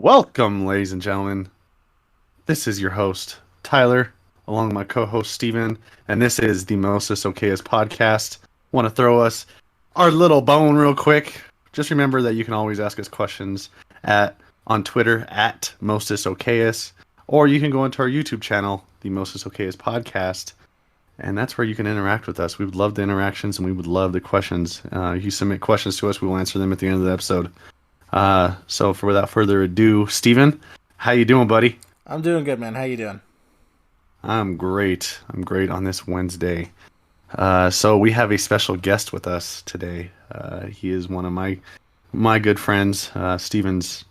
Welcome, ladies and gentlemen. This is your host, Tyler, along with my co-host, Steven, and this is the Mostest Okayest Podcast. Want to throw us our little bone real quick. Just remember that you can always ask us questions on Twitter at Mostest Okayest, or you can go into our YouTube channel, the Mostest Okayest Podcast, and that's where you can interact with us. We would love the interactions, and we would love the questions. If you submit questions to us, we will answer them at the end of the episode. So without further ado, Steven, how you doing, buddy? I'm doing good, man. How you doing? I'm great. I'm great on this Wednesday. So we have a special guest with us today. He is one of my good friends, Steven's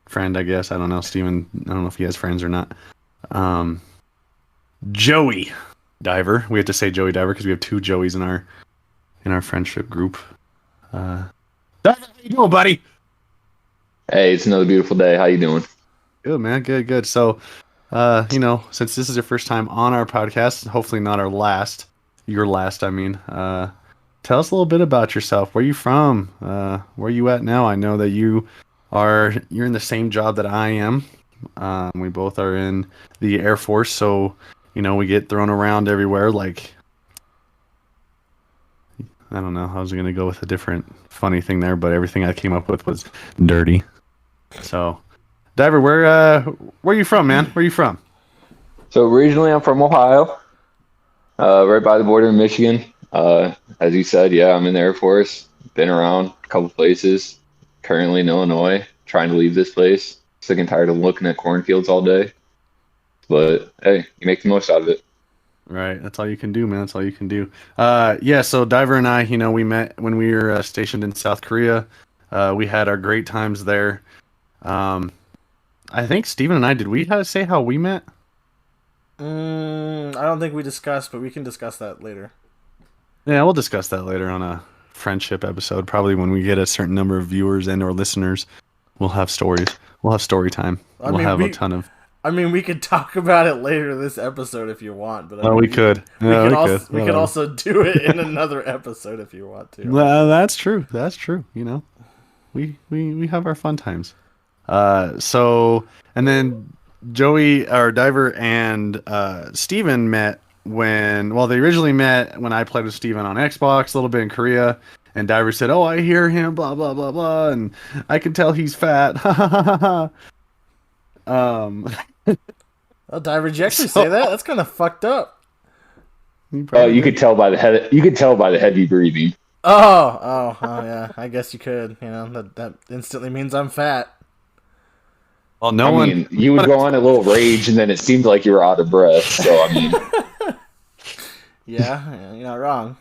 friend, I guess. I don't know, Steven. I don't know if he has friends or not. Joey Diver. We have to say Joey Diver because we have two Joeys in our friendship group. Diver, how you doing, buddy? Hey, it's another beautiful day. How you doing? Good, man. Good. So, since this is your first time on our podcast, hopefully not our last, your last, I mean, tell us a little bit about yourself. Where are you from? Where are you at now? I know that you're in the same job that I am. We both are in the Air Force, so, we get thrown around everywhere. Like, I don't know. I was going to go with a different funny thing there, but everything I came up with was dirty. So, Diver, where are you from, man? Where are you from? So originally I'm from Ohio, right by the border of Michigan. As you said, yeah, I'm in the Air Force. Been around a couple places. Currently in Illinois, trying to leave this place. Sick and tired of looking at cornfields all day. But hey, you make the most out of it. Right, that's all you can do, man. That's all you can do. Yeah, so Diver and I, we met when we were stationed in South Korea. We had our great times there. I think Steven and I, did we say how we met? I don't think we discussed, but we can discuss that later. Yeah, we'll discuss that later on a friendship episode. Probably when we get a certain number of viewers and or listeners, we'll have stories. We'll have story time. We'll have a ton of... I mean, we could talk about it later this episode if you want. But we could. We could also do it in another episode if you want to. Well, that's true. That's true. We have our fun times. And then Joey or Diver and Steven met they originally met when I played with Steven on Xbox a little bit in Korea, and Diver said, "Oh, I hear him, blah blah blah blah, and I can tell he's fat." Oh, Diver, did you actually say that? That's kind of fucked up. You could tell by the head. You could tell by the heavy breathing. Oh, yeah. I guess you could. That instantly means I'm fat. Well, you would go on a little rage, and then it seemed like you were out of breath. So I mean, yeah, you're not wrong.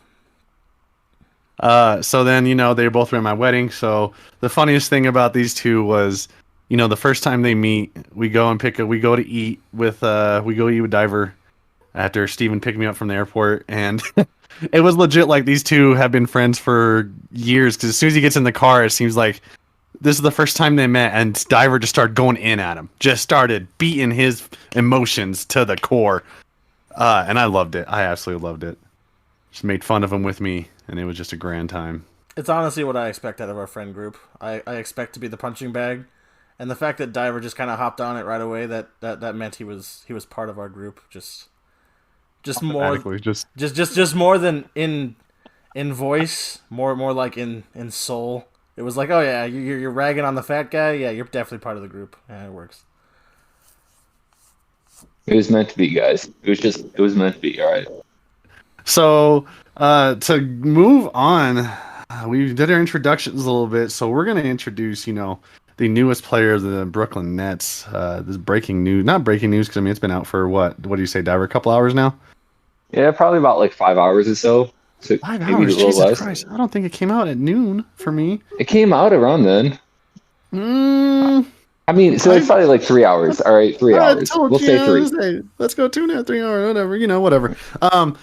So then they both were at my wedding. So the funniest thing about these two was, the first time they meet, we go to eat with Diver after Steven picked me up from the airport, and it was legit like these two have been friends for years. Because as soon as he gets in the car, it seems like this is the first time they met, and Diver just started going in at him. Just started beating his emotions to the core. And I loved it. I absolutely loved it. Just made fun of him with me, and it was just a grand time. It's honestly what I expect out of our friend group. I expect to be the punching bag. And the fact that Diver just kind of hopped on it right away, that meant he was part of our group. Just more than in voice, more like in soul. It was like, oh yeah, you're ragging on the fat guy. Yeah, you're definitely part of the group. Yeah, it works. it was meant to be, guys. It was meant to be. All right. So to move on, we did our introductions a little bit. So we're gonna introduce, the newest player of the Brooklyn Nets. This breaking news, not breaking news, because it's been out for what do you say, Diver? A couple hours now. Yeah, probably about like 5 hours or so. 5 hours, Jesus Christ! I don't think it came out at noon for me. It came out around then. I mean, so it's probably like 3 hours. All right, 3 hours. We'll say 3. Let's go 2.5, 3 hours, whatever. Whatever.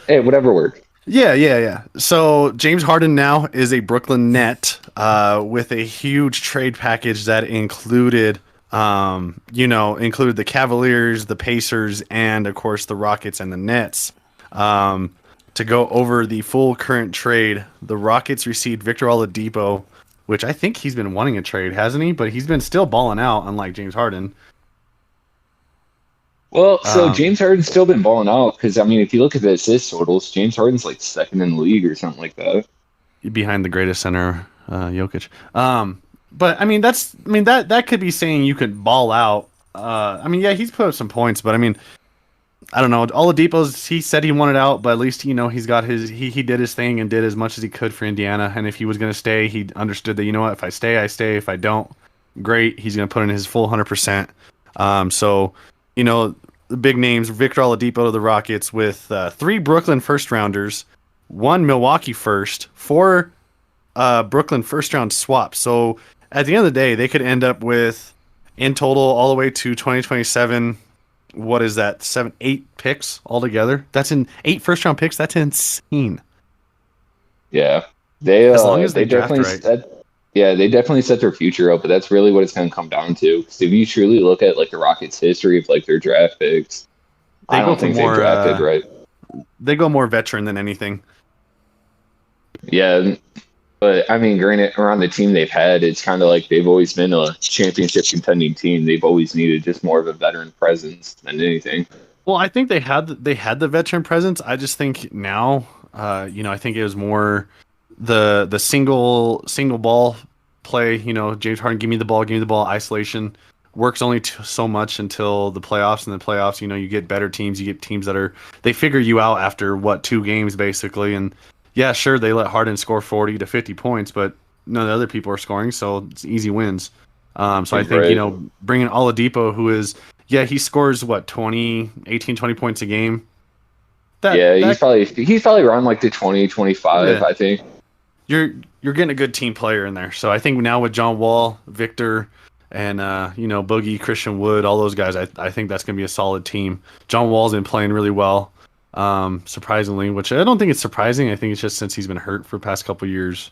Hey, whatever works. Yeah. So James Harden now is a Brooklyn Net, with a huge trade package that included the Cavaliers, the Pacers, and of course the Rockets and the Nets. To go over the full current trade, the Rockets received Victor Oladipo which I think he's been wanting a trade, hasn't he? But he's been still balling out, unlike James Harden. Well, so James Harden's still been balling out because, I mean, if you look at the assist totals, James Harden's like second in the league or something like that. Behind the greatest center, Jokic. But I mean, that could be saying you could ball out. I mean, yeah, he's put up some points, but I mean, I don't know. Oladipo's, he said he wanted out, but at least he's got he did his thing and did as much as he could for Indiana. And if he was going to stay, he understood that if I stay, I stay. If I don't, great. He's going to put in his full 100%. So the big names: Victor Oladipo to the Rockets with 3 Brooklyn first rounders, 1 Milwaukee first, 4 Brooklyn first round swaps. So at the end of the day, they could end up with, in total, all the way to 2027. What is that? 8 picks altogether. That's 8 first round picks. That's insane. Yeah, they as long as they definitely right. They definitely set their future up. But that's really what it's going to come down to. Because if you truly look at like the Rockets' history of like their draft picks, I don't think they drafted right. They go more veteran than anything. Yeah, but I mean, granted, around the team they've had, it's kind of like they've always been a championship contending team. They've always needed just more of a veteran presence than anything. Well, I think they had the veteran presence. I just think now, I think it was more the single ball play. James Harden, give me the ball, isolation works only so much until the playoffs. And the playoffs, you get better teams. You get teams that they figure you out after 2 games basically. And yeah, sure, they let Harden score 40 to 50 points, but none of the other people are scoring, so it's easy wins. So I think, bringing Oladipo, who is, he scores 18, 20 points a game. He's probably around like the 20, 25, I think. You're getting a good team player in there. So I think now with John Wall, Victor, and Boogie, Christian Wood, all those guys, I think that's going to be a solid team. John Wall's been playing really well. Surprisingly, which I don't think it's surprising. I think it's just since he's been hurt for the past couple years.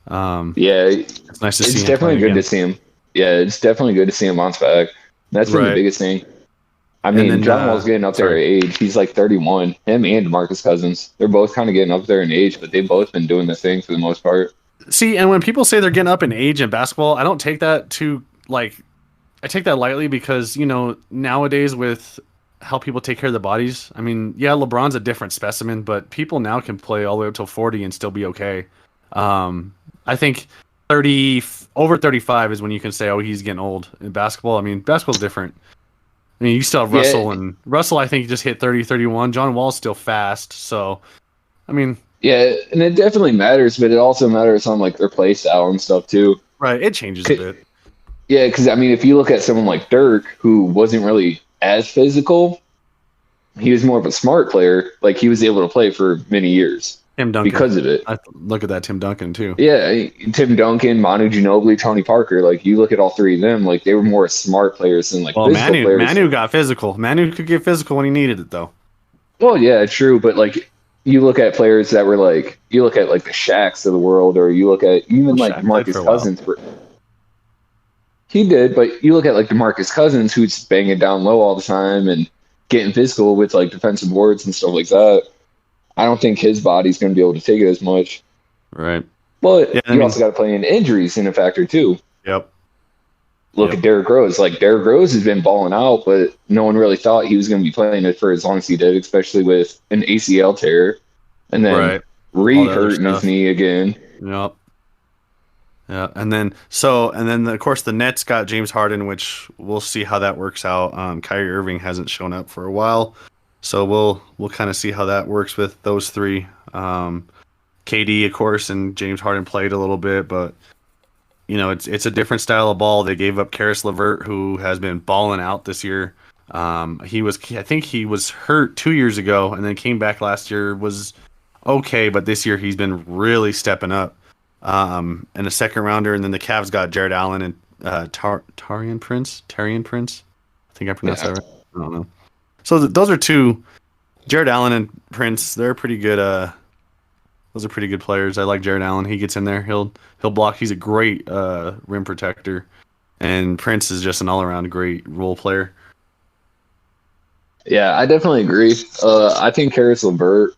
It's nice to see him. It's definitely good to see him. Yeah, it's definitely good to see him bounce back. That's been the biggest thing. I mean, John Wall's getting up there in age. He's like 31. Him and DeMarcus Cousins, they're both kind of getting up there in age, but they've both been doing the thing for the most part. See, and when people say they're getting up in age in basketball, I don't take that I take that lightly because, nowadays with how people take care of their bodies. I mean, yeah, LeBron's a different specimen, but people now can play all the way up till 40 and still be okay. I think over 35 is when you can say, oh, he's getting old in basketball. I mean, basketball's different. I mean, you still have Russell, and Russell, I think, just hit 30, 31. John Wall's still fast. So, I mean. Yeah, and it definitely matters, but it also matters on like their play style and stuff too. Right, it changes a bit. Yeah, because I mean, if you look at someone like Dirk, who wasn't really as physical, he was more of a smart player. Like he was able to play for many years. Tim Duncan, because of it. Look at that, Tim Duncan too. Yeah, Tim Duncan, Manu Ginobili, Tony Parker. Like you look at all 3 of them, like they were more smart players than physical players. Manu got physical. Manu could get physical when he needed it, though. Well, yeah, true, but like you look at players that were like the Shaqs of the world, or you look at even Marcus Cousins. He did, but you look at DeMarcus Cousins, who's banging down low all the time and getting physical with defensive boards and stuff like that. I don't think his body's going to be able to take it as much. Right. But you also got to play in injuries in a factor too. Yep. Look at Derrick Rose. Derrick Rose has been balling out, but no one really thought he was going to be playing it for as long as he did, especially with an ACL tear and then re-hurting his knee again. Yep. Yeah, and then of course the Nets got James Harden, which we'll see how that works out. Kyrie Irving hasn't shown up for a while, so we'll kind of see how that works with those 3. KD, of course, and James Harden played a little bit, but it's a different style of ball. They gave up Karis LeVert, who has been balling out this year. I think he was hurt 2 years ago, and then came back last year, was okay, but this year he's been really stepping up. And a second rounder, and then the Cavs got Jared Allen and Tarian Prince. I think I pronounced that right. I don't know. So those are 2, Jared Allen and Prince. They're pretty good. Those are pretty good players. I like Jared Allen. He gets in there. He'll block. He's a great rim protector, and Prince is just an all around great role player. Yeah, I definitely agree. I think Karis LeVert,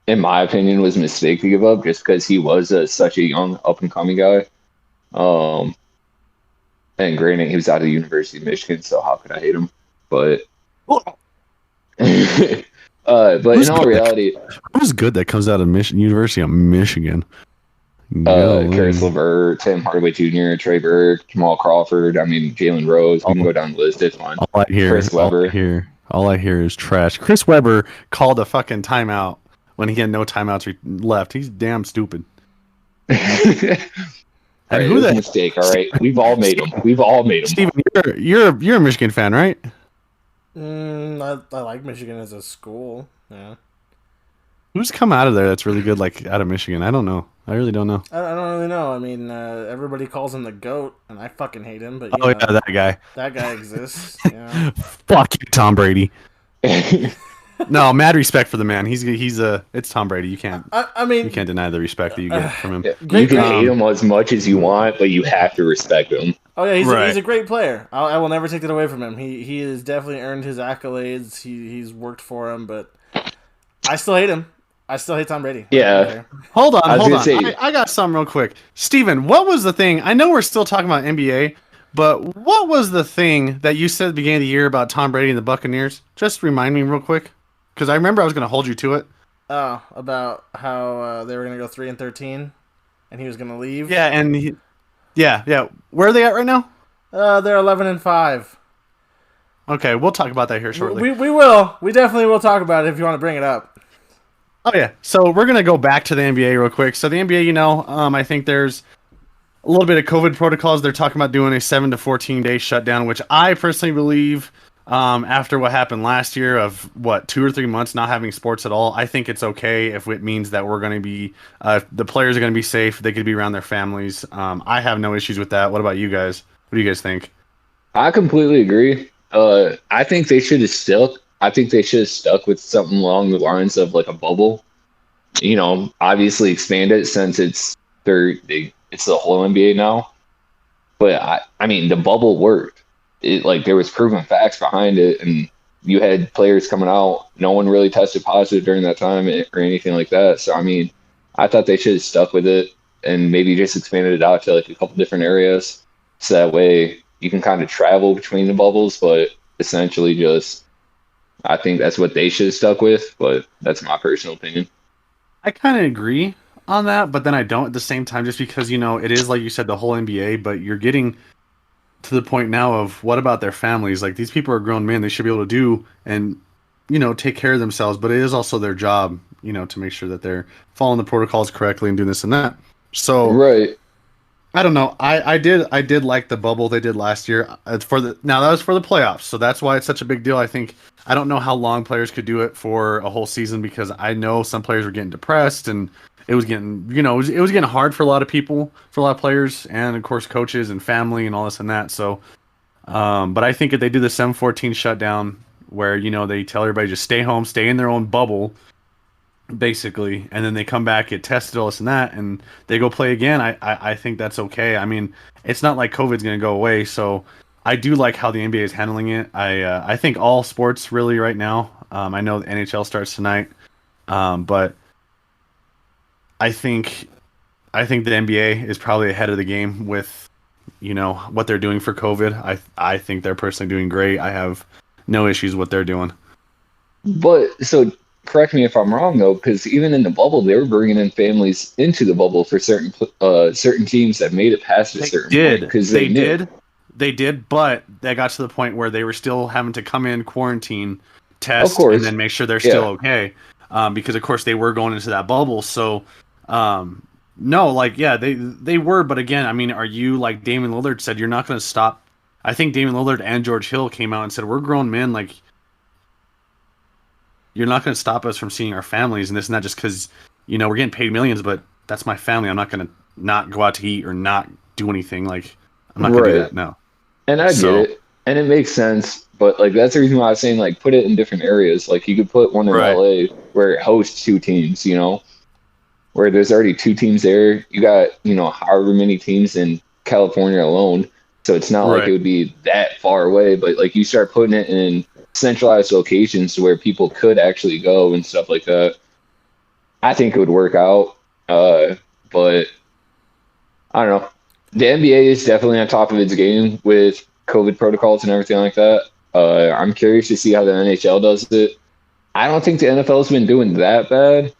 in my opinion, was a mistake to give up just because he was such a young, up-and-coming guy. And granted, he was out of the University of Michigan, so how could I hate him? But but in all reality, who's good that comes out of University of Michigan? Karis LeVert, Tim Hardaway Jr., Trey Burke, Jamal Crawford. I mean, Jalen Rose. We can go down the list. It's fine. Chris Webber. All I hear is trash. Chris Webber called a fucking timeout when he had no timeouts left. He's damn stupid. And who the mistake? All right, we've all made them. Steven, you're a Michigan fan, right? I like Michigan as a school. Yeah. Who's come out of there that's really good, like out of Michigan? I don't know. I really don't know. I don't really know. I mean, everybody calls him the GOAT, and I fucking hate him. But yeah, that guy. That guy exists. Yeah. Fuck you, Tom Brady. No, mad respect for the man. It's Tom Brady. You can't. I mean, you can't deny the respect that you get from him. You can hate him as much as you want, but you have to respect him. Oh yeah, he's a great player. I will never take that away from him. He has definitely earned his accolades. He's worked for him, but I still hate him. I still hate Tom Brady. Yeah. Hold on. I got something real quick. Steven, what was the thing? I know we're still talking about NBA, but what was the thing that you said at the beginning of the year about Tom Brady and the Buccaneers? Just remind me real quick. Because I remember I was going to hold you to it. Oh, about how they were going to go 3-13, and he was going to leave. Yeah, and yeah. Where are they at right now? They're 11-5. Okay, we'll talk about that here shortly. We will. We definitely will talk about it if you want to bring it up. Oh yeah. So we're going to go back to the NBA real quick. So the NBA, I think there's a little bit of COVID protocols. They're talking about doing a 7 to 14 day shutdown, which I personally believe. After what happened last year of 2 or 3 months not having sports at all, I think it's okay if it means that we're going to be, the players are going to be safe. They could be around their families. I have no issues with that. What about you guys? What do you guys think? I completely agree. I think they should have stuck. I think they should have stuck with something along the lines of like a bubble. You know, obviously expand it since it's the whole NBA now. But I mean, the bubble worked. There was proven facts behind it, and you had players coming out. No one really tested positive during that time or anything like that. So I mean, I thought they should have stuck with it and maybe just expanded it out to like a couple different areas, so that way you can kind of travel between the bubbles. But essentially, I think that's what they should have stuck with. But that's my personal opinion. I kind of agree on that, but then I don't at the same time, just because it is like you said, the whole NBA, but you're getting to the point now of what about their families? Like, these people are grown men. They should be able to do and, take care of themselves. But it is also their job, to make sure that they're following the protocols correctly and doing this and that. So, right. I don't know. I did like the bubble they did last year. Now that was for the playoffs, so that's why it's such a big deal. I don't know how long players could do it for a whole season, because I know some players were getting depressed, and it was getting, it was getting hard for a lot of people, for a lot of players, and of course coaches and family and all this and that. So, but I think if they do the 7-14 shutdown, where they tell everybody just stay home, stay in their own bubble, basically, and then they come back, get tested, all this and that, and they go play again, I think that's okay. I mean, it's not like COVID's going to go away, so I do like how the NBA is handling it. I think all sports really right now. I know the NHL starts tonight, but I think the NBA is probably ahead of the game with, what they're doing for COVID. I think they're personally doing great. I have no issues with what they're doing. But so correct me if I'm wrong though, because even in the bubble, they were bringing in families into the bubble for certain teams that made it past a certain point. Because they did, but they got to the point where they were still having to come in, quarantine, test, and then make sure they're still okay. Because of course they were going into that bubble. So, no, they were, but again, I mean, are you, like Damian Lillard said, you're not going to stop? I think Damian Lillard and George Hill came out and said, we're grown men, like, you're not going to stop us from seeing our families and this and that, just because, we're getting paid millions, but that's my family. I'm not going to not go out to eat or not do anything. Like, I'm not going to do that, no. And I get it, and it makes sense, but like that's the reason why I was saying like put it in different areas. Like you could put one in LA where it hosts 2 teams, where there's already 2 teams there. You got however many teams in California alone, so it's not like it would be that far away. But like you start putting it in centralized locations to where people could actually go and stuff like that. I think it would work out, but I don't know. The NBA is definitely on top of its game with COVID protocols and everything like that. I'm curious to see how the NHL does it. I don't think the NFL has been doing that bad.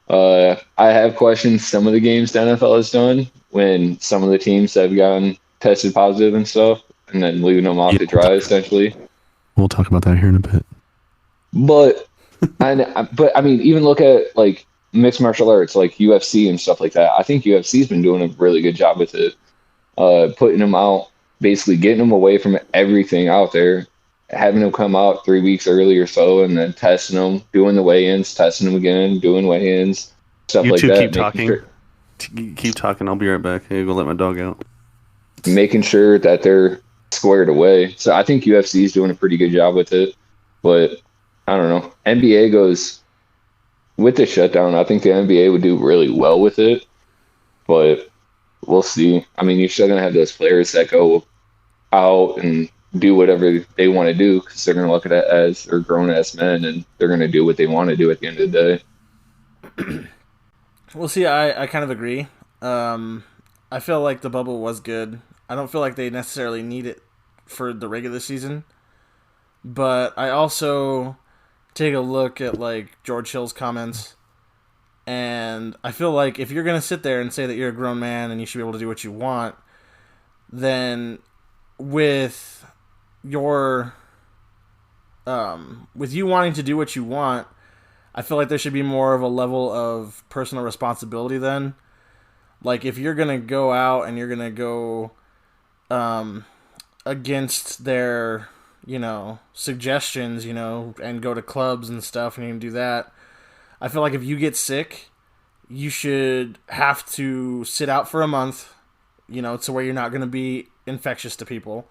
I have questioned some of the games the NFL has done when some of the teams have gotten tested positive and stuff, and then leaving them off to dry essentially. We'll talk about that here in a bit. But I mean, even look at like mixed martial arts, like UFC and stuff like that. I think UFC's been doing a really good job with it, putting them out, basically getting them away from everything out there, having them come out 3 weeks early or so, and then testing them, doing the weigh-ins, testing them again, doing weigh-ins, stuff You like two that. keep talking. Keep talking. I'll be right back. Hey, go let my dog out. Making sure that they're squared away. So I think UFC is doing a pretty good job with it. But I don't know. NBA goes with the shutdown. I think the NBA would do really well with it. But we'll see. I mean, you're still going to have those players that go out and do whatever they want to do because they're going to look at it as they're grown-ass men and they're going to do what they want to do at the end of the day. We'll see. I kind of agree. I feel like the bubble was good. I don't feel like they necessarily need it for the regular season. But I also take a look at like George Hill's comments, and I feel like if you're going to sit there and say that you're a grown man and you should be able to do what you want, then with your with you wanting to do what you want, I feel like there should be more of a level of personal responsibility then. Like, if you're going to go out and you're going to go against their, suggestions, and go to clubs and stuff and you can do that, I feel like if you get sick, you should have to sit out for a month, to where you're not going to be infectious to people.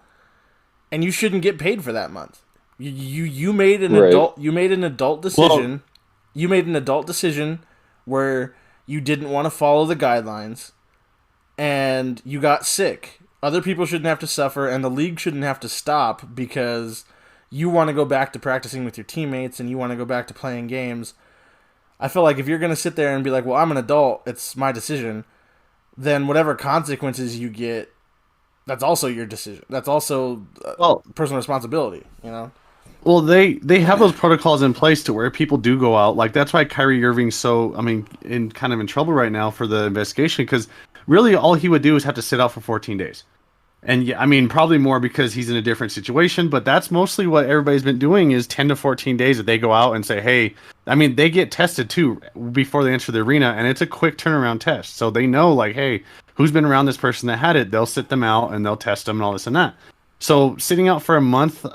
And you shouldn't get paid for that month. You made an adult decision. Well, you made an adult decision where you didn't want to follow the guidelines, and you got sick. Other people shouldn't have to suffer, and the league shouldn't have to stop because you want to go back to practicing with your teammates and you want to go back to playing games. I feel like if you're going to sit there and be like, well, I'm an adult, it's my decision, then whatever consequences you get, that's also your decision. That's also personal responsibility, Well, they have those protocols in place to where people do go out. Like, that's why Kyrie Irving's in trouble right now for the investigation, because really all he would do is have to sit out for 14 days. And yeah, probably more because he's in a different situation, but that's mostly what everybody's been doing is 10 to 14 days that they go out and say, hey, they get tested too before they enter the arena, and it's a quick turnaround test. So they know, like, hey, who's been around this person that had it? They'll sit them out and they'll test them and all this and that. So sitting out for a month,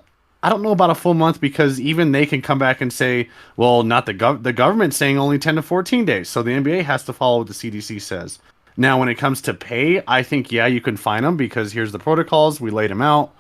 I don't know about a full month, because even they can come back and say, well, not the government's saying only 10 to 14 days. So the NBA has to follow what the CDC says. Now, when it comes to pay, I think, yeah, you can fine them because here's the protocols. We laid them out.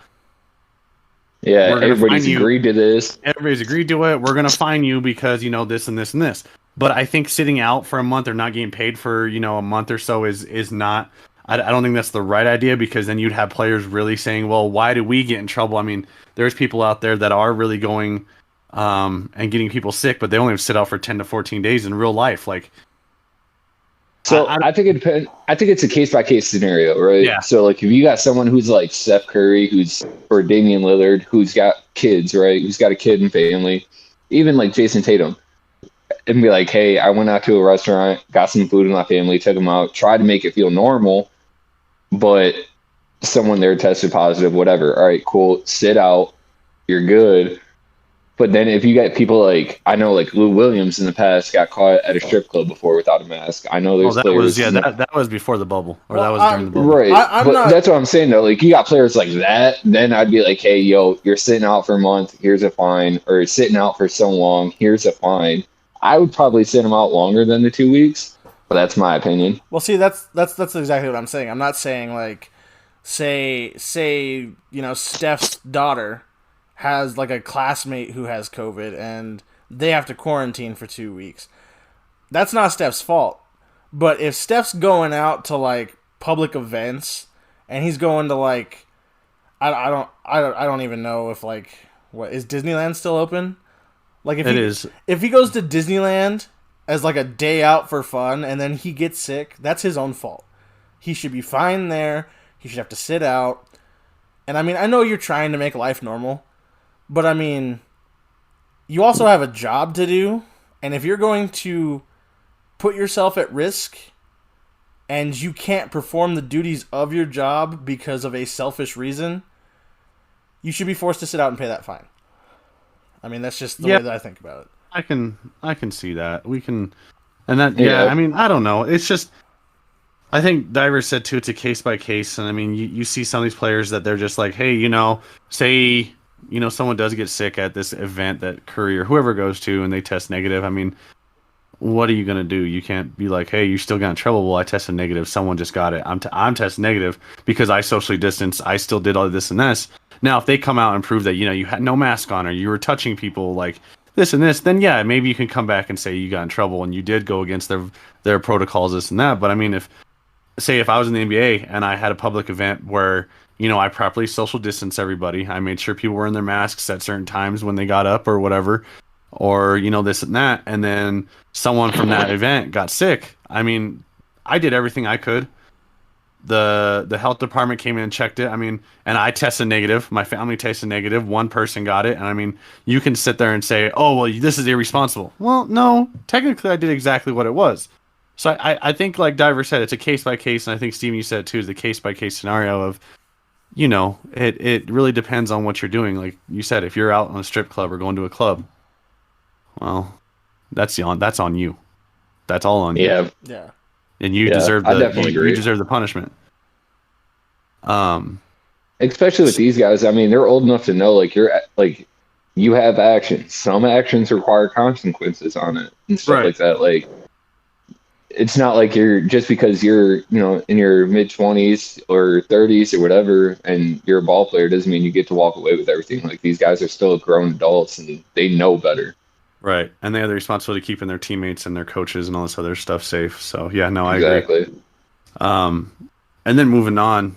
Yeah, everybody's agreed to this. Everybody's agreed to it. We're going to fine you because, this and this and this. But I think sitting out for a month or not getting paid for, a month or so is not... I don't think that's the right idea, because then you'd have players really saying, well, why do we get in trouble? There's people out there that are really going and getting people sick, but they only sit out for 10 to 14 days in real life. Like, so I think it depends. I think it's a case by case scenario, right? Yeah. So like if you got someone who's like Steph Curry, or Damian Lillard, who's got kids, right? Who's got a kid and family, even like Jason Tatum, and be like, hey, I went out to a restaurant, got some food in my family, took them out, tried to make it feel normal, but someone there tested positive, whatever. All right, cool. Sit out. You're good. But then if you get people like, I know like Lou Williams in the past got caught at a strip club before without a mask. I know there's players. That was before the bubble, or that was during the bubble. Right. That's what I'm saying though. Like you got players like that, then I'd be like, hey, yo, you're sitting out for a month, here's a fine, or sitting out for so long, here's a fine. I would probably sit them out longer than the 2 weeks, but that's my opinion. Well, see, that's exactly what I'm saying. I'm not saying like, say, Steph's daughter has like a classmate who has COVID and they have to quarantine for 2 weeks. That's not Steph's fault. But if Steph's going out to like public events and he's going to like, I don't even know if like, what is Disneyland still open? Like if he goes to Disneyland as like a day out for fun and then he gets sick, that's his own fault. He should be fine there. He should have to sit out. And I mean, I know you're trying to make life normal, but I mean, you also have a job to do, and if you're going to put yourself at risk and you can't perform the duties of your job because of a selfish reason, you should be forced to sit out and pay that fine. I mean, that's just the way that I think about it. I can see that. We can, and that I mean, I don't know. It's just, I think Diver said too, it's a case by case, and I mean, you see some of these players that they're just like, hey, say someone does get sick at this event that Curry or whoever goes to, and they test negative. I mean, what are you gonna do? You can't be like, hey, you still got in trouble. Well, I tested negative. Someone just got it. I'm tested negative because I socially distanced. I still did all this and this. Now, if they come out and prove that you had no mask on or you were touching people like this and this, then yeah, maybe you can come back and say you got in trouble and you did go against their protocols, this and that. But I mean, if I was in the NBA and I had a public event where I properly social distance everybody, I made sure people were in their masks at certain times when they got up or whatever, or this and that, and then someone from that event got sick. I mean, I did everything I could. The health department came in and checked it. I mean, and I tested negative. My family tested negative. One person got it. And I mean, you can sit there and say, oh, well, this is irresponsible. Well, no, technically I did exactly what it was. So I think, like Diver said, it's a case by case. And I think, Steven, you said it too, is the case by case scenario of, it really depends on what you're doing. Like you said, if you're out on a strip club or going to a club, well, that's on you. That's all on you. Yeah. And you deserve you deserve the punishment. Especially with these guys, I mean, they're old enough to know you have actions. Some actions require consequences on it and stuff like that. Like, it's not like you're just because you're in your mid-20s or 30s or whatever, and you're a ball player doesn't mean you get to walk away with everything. Like, these guys are still grown adults and they know better. Right, and they have the responsibility of keeping their teammates and their coaches and all this other stuff safe. So yeah, no, I agree. And then moving on,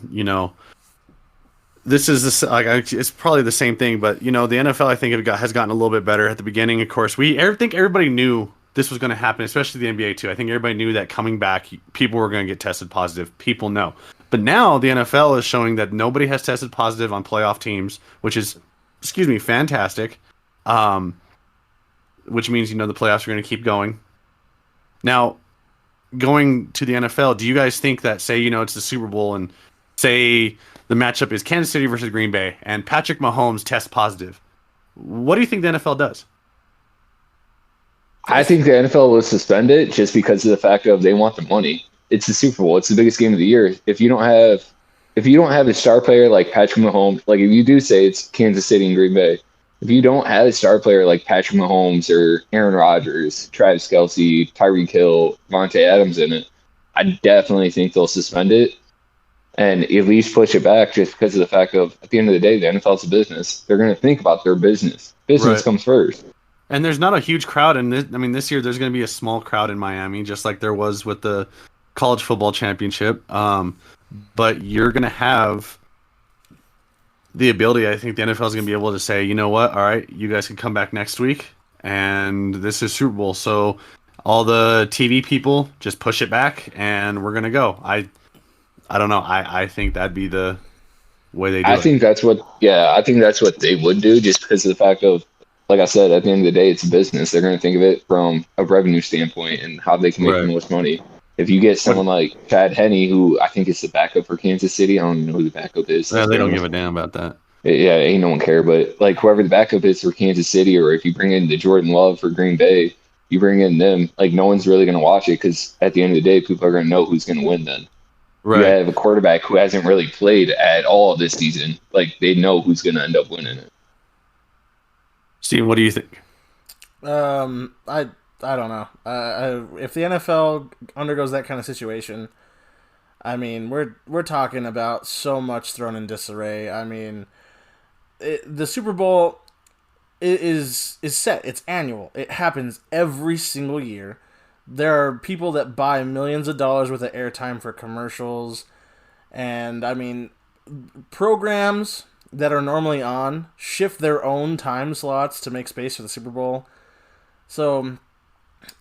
this is it's probably the same thing, but the NFL I think has gotten a little bit better at the beginning. Of course, I think everybody knew this was going to happen, especially the NBA too. I think everybody knew that coming back, people were going to get tested positive. People know, but now the NFL is showing that nobody has tested positive on playoff teams, which is, fantastic. Which means, the playoffs are going to keep going. Now, going to the NFL, do you guys think that, say, it's the Super Bowl and say the matchup is Kansas City versus Green Bay and Patrick Mahomes tests positive? What do you think the NFL does? I think the NFL will suspend it just because of the fact of they want the money. It's the Super Bowl. It's the biggest game of the year. If you don't have a star player like Patrick Mahomes, like if you do say it's Kansas City and Green Bay, if you don't have a star player like Patrick Mahomes or Aaron Rodgers, Travis Kelce, Tyreek Hill, Vontae Adams in it, I definitely think they'll suspend it and at least push it back just because of the fact of, at the end of the day, the NFL's a business. They're going to think about their business. Business comes first. And there's not a huge crowd in this. I mean, this year there's going to be a small crowd in Miami, just like there was with the college football championship. But you're going to have the ability, I think the NFL is going to be able to say, you know what, all right, you guys can come back next week, and this is Super Bowl. So all the TV people just push it back, and we're going to go. I don't know. I think that'd be the way they do it. I think that's what they would do, just because of the fact of, like I said, at the end of the day, it's a business. They're going to think of it from a revenue standpoint and how they can make the most money. If you get someone like Chad Henne, who I think is the backup for Kansas City, I don't even know who the backup is. Yeah, they don't give a damn about that. Yeah, ain't no one care. But like whoever the backup is for Kansas City, or if you bring in the Jordan Love for Green Bay, you bring in them, like no one's really going to watch it because at the end of the day, people are going to know who's going to win then. Right. You have a quarterback who hasn't really played at all this season. Like they know who's going to end up winning it. Steve, what do you think? I don't know. If the NFL undergoes that kind of situation, I mean, we're talking about so much thrown in disarray. I mean, the Super Bowl is set. It's annual. It happens every single year. There are people that buy millions of dollars worth of airtime for commercials, and I mean, programs that are normally on shift their own time slots to make space for the Super Bowl. So,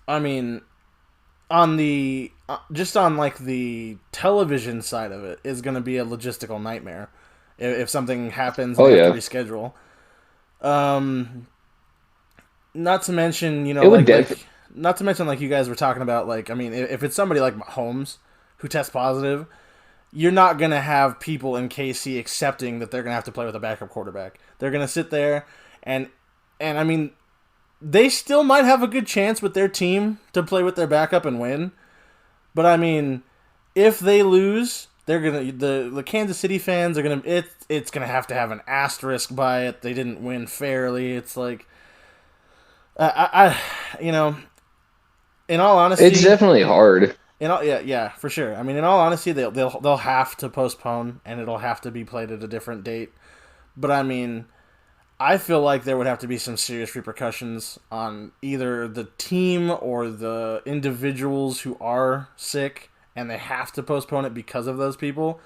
I mean, on the just on like the television side of it is going to be a logistical nightmare if something happens and they have to reschedule. Not to mention, you know, not to mention like you guys were talking about, like, I mean, if it's somebody like Mahomes who tests positive, you're not going to have people in KC accepting that they're going to have to play with a backup quarterback. They're going to sit there and I mean, they still might have a good chance with their team to play with their backup and win. But I mean, if they lose, they're gonna the Kansas City fans are gonna it's gonna have to have an asterisk by it. They didn't win fairly. It's like, I you know, in all honesty, it's definitely hard. Yeah, for sure. I mean, in all honesty, they'll have to postpone, and it'll have to be played at a different date. But I mean, I feel like there would have to be some serious repercussions on either the team or the individuals who are sick, and they have to postpone it because of those people.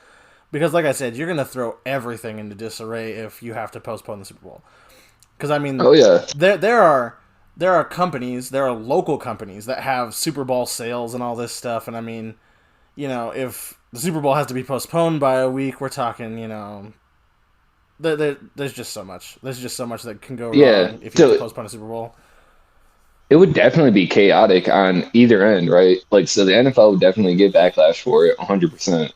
Because, like I said, you're going to throw everything into disarray if you have to postpone the Super Bowl. Because, I mean, there are companies, there are local companies that have Super Bowl sales and all this stuff. And, I mean, you know, if the Super Bowl has to be postponed by a week, we're talking, you know, there's just so much. There's just so much that can go wrong if you have to postpone a Super Bowl. It would definitely be chaotic on either end, right? Like, so the NFL would definitely get backlash for it, 100%.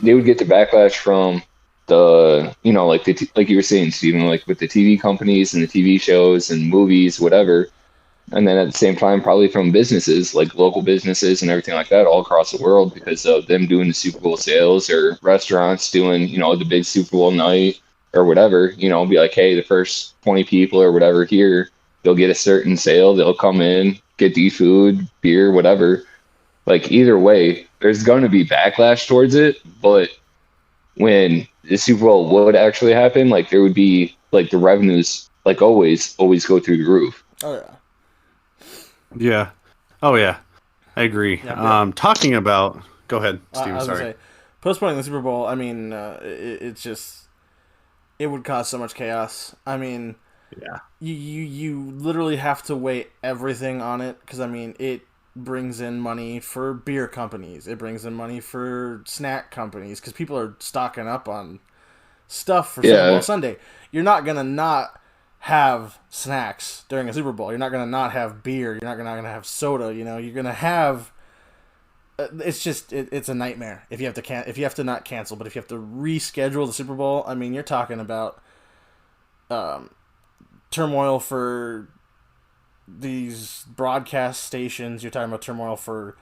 They would get the backlash from the, you know, like like you were saying, Steven, like with the TV companies and the TV shows and movies, whatever. And then at the same time, probably from businesses, like local businesses and everything like that all across the world because of them doing the Super Bowl sales, or restaurants doing, you know, the big Super Bowl night or whatever, you know, be like, hey, the first 20 people or whatever here, they'll get a certain sale. They'll come in, get the food, beer, whatever. Like, either way, there's going to be backlash towards it. But when the Super Bowl would actually happen, like, there would be, like, the revenues, like, always go through the roof. Oh, yeah. Yeah. Oh, yeah. I agree. Yeah, talking about... Go ahead, Steven, I was sorry. gonna say, postponing the Super Bowl, I mean, it's just... It would cause so much chaos. I mean... Yeah. You literally have to weigh everything on it, because, I mean, it brings in money for beer companies. It brings in money for snack companies, because people are stocking up on stuff for Super Bowl Sunday. You're not going to not have snacks during a Super Bowl. You're not going to not have beer. You're not going to have soda. You know, you're going to have... it's just it's a nightmare if you have to not cancel, but if you have to reschedule the Super Bowl, I mean, you're talking about turmoil for these broadcast stations. You're talking about turmoil for...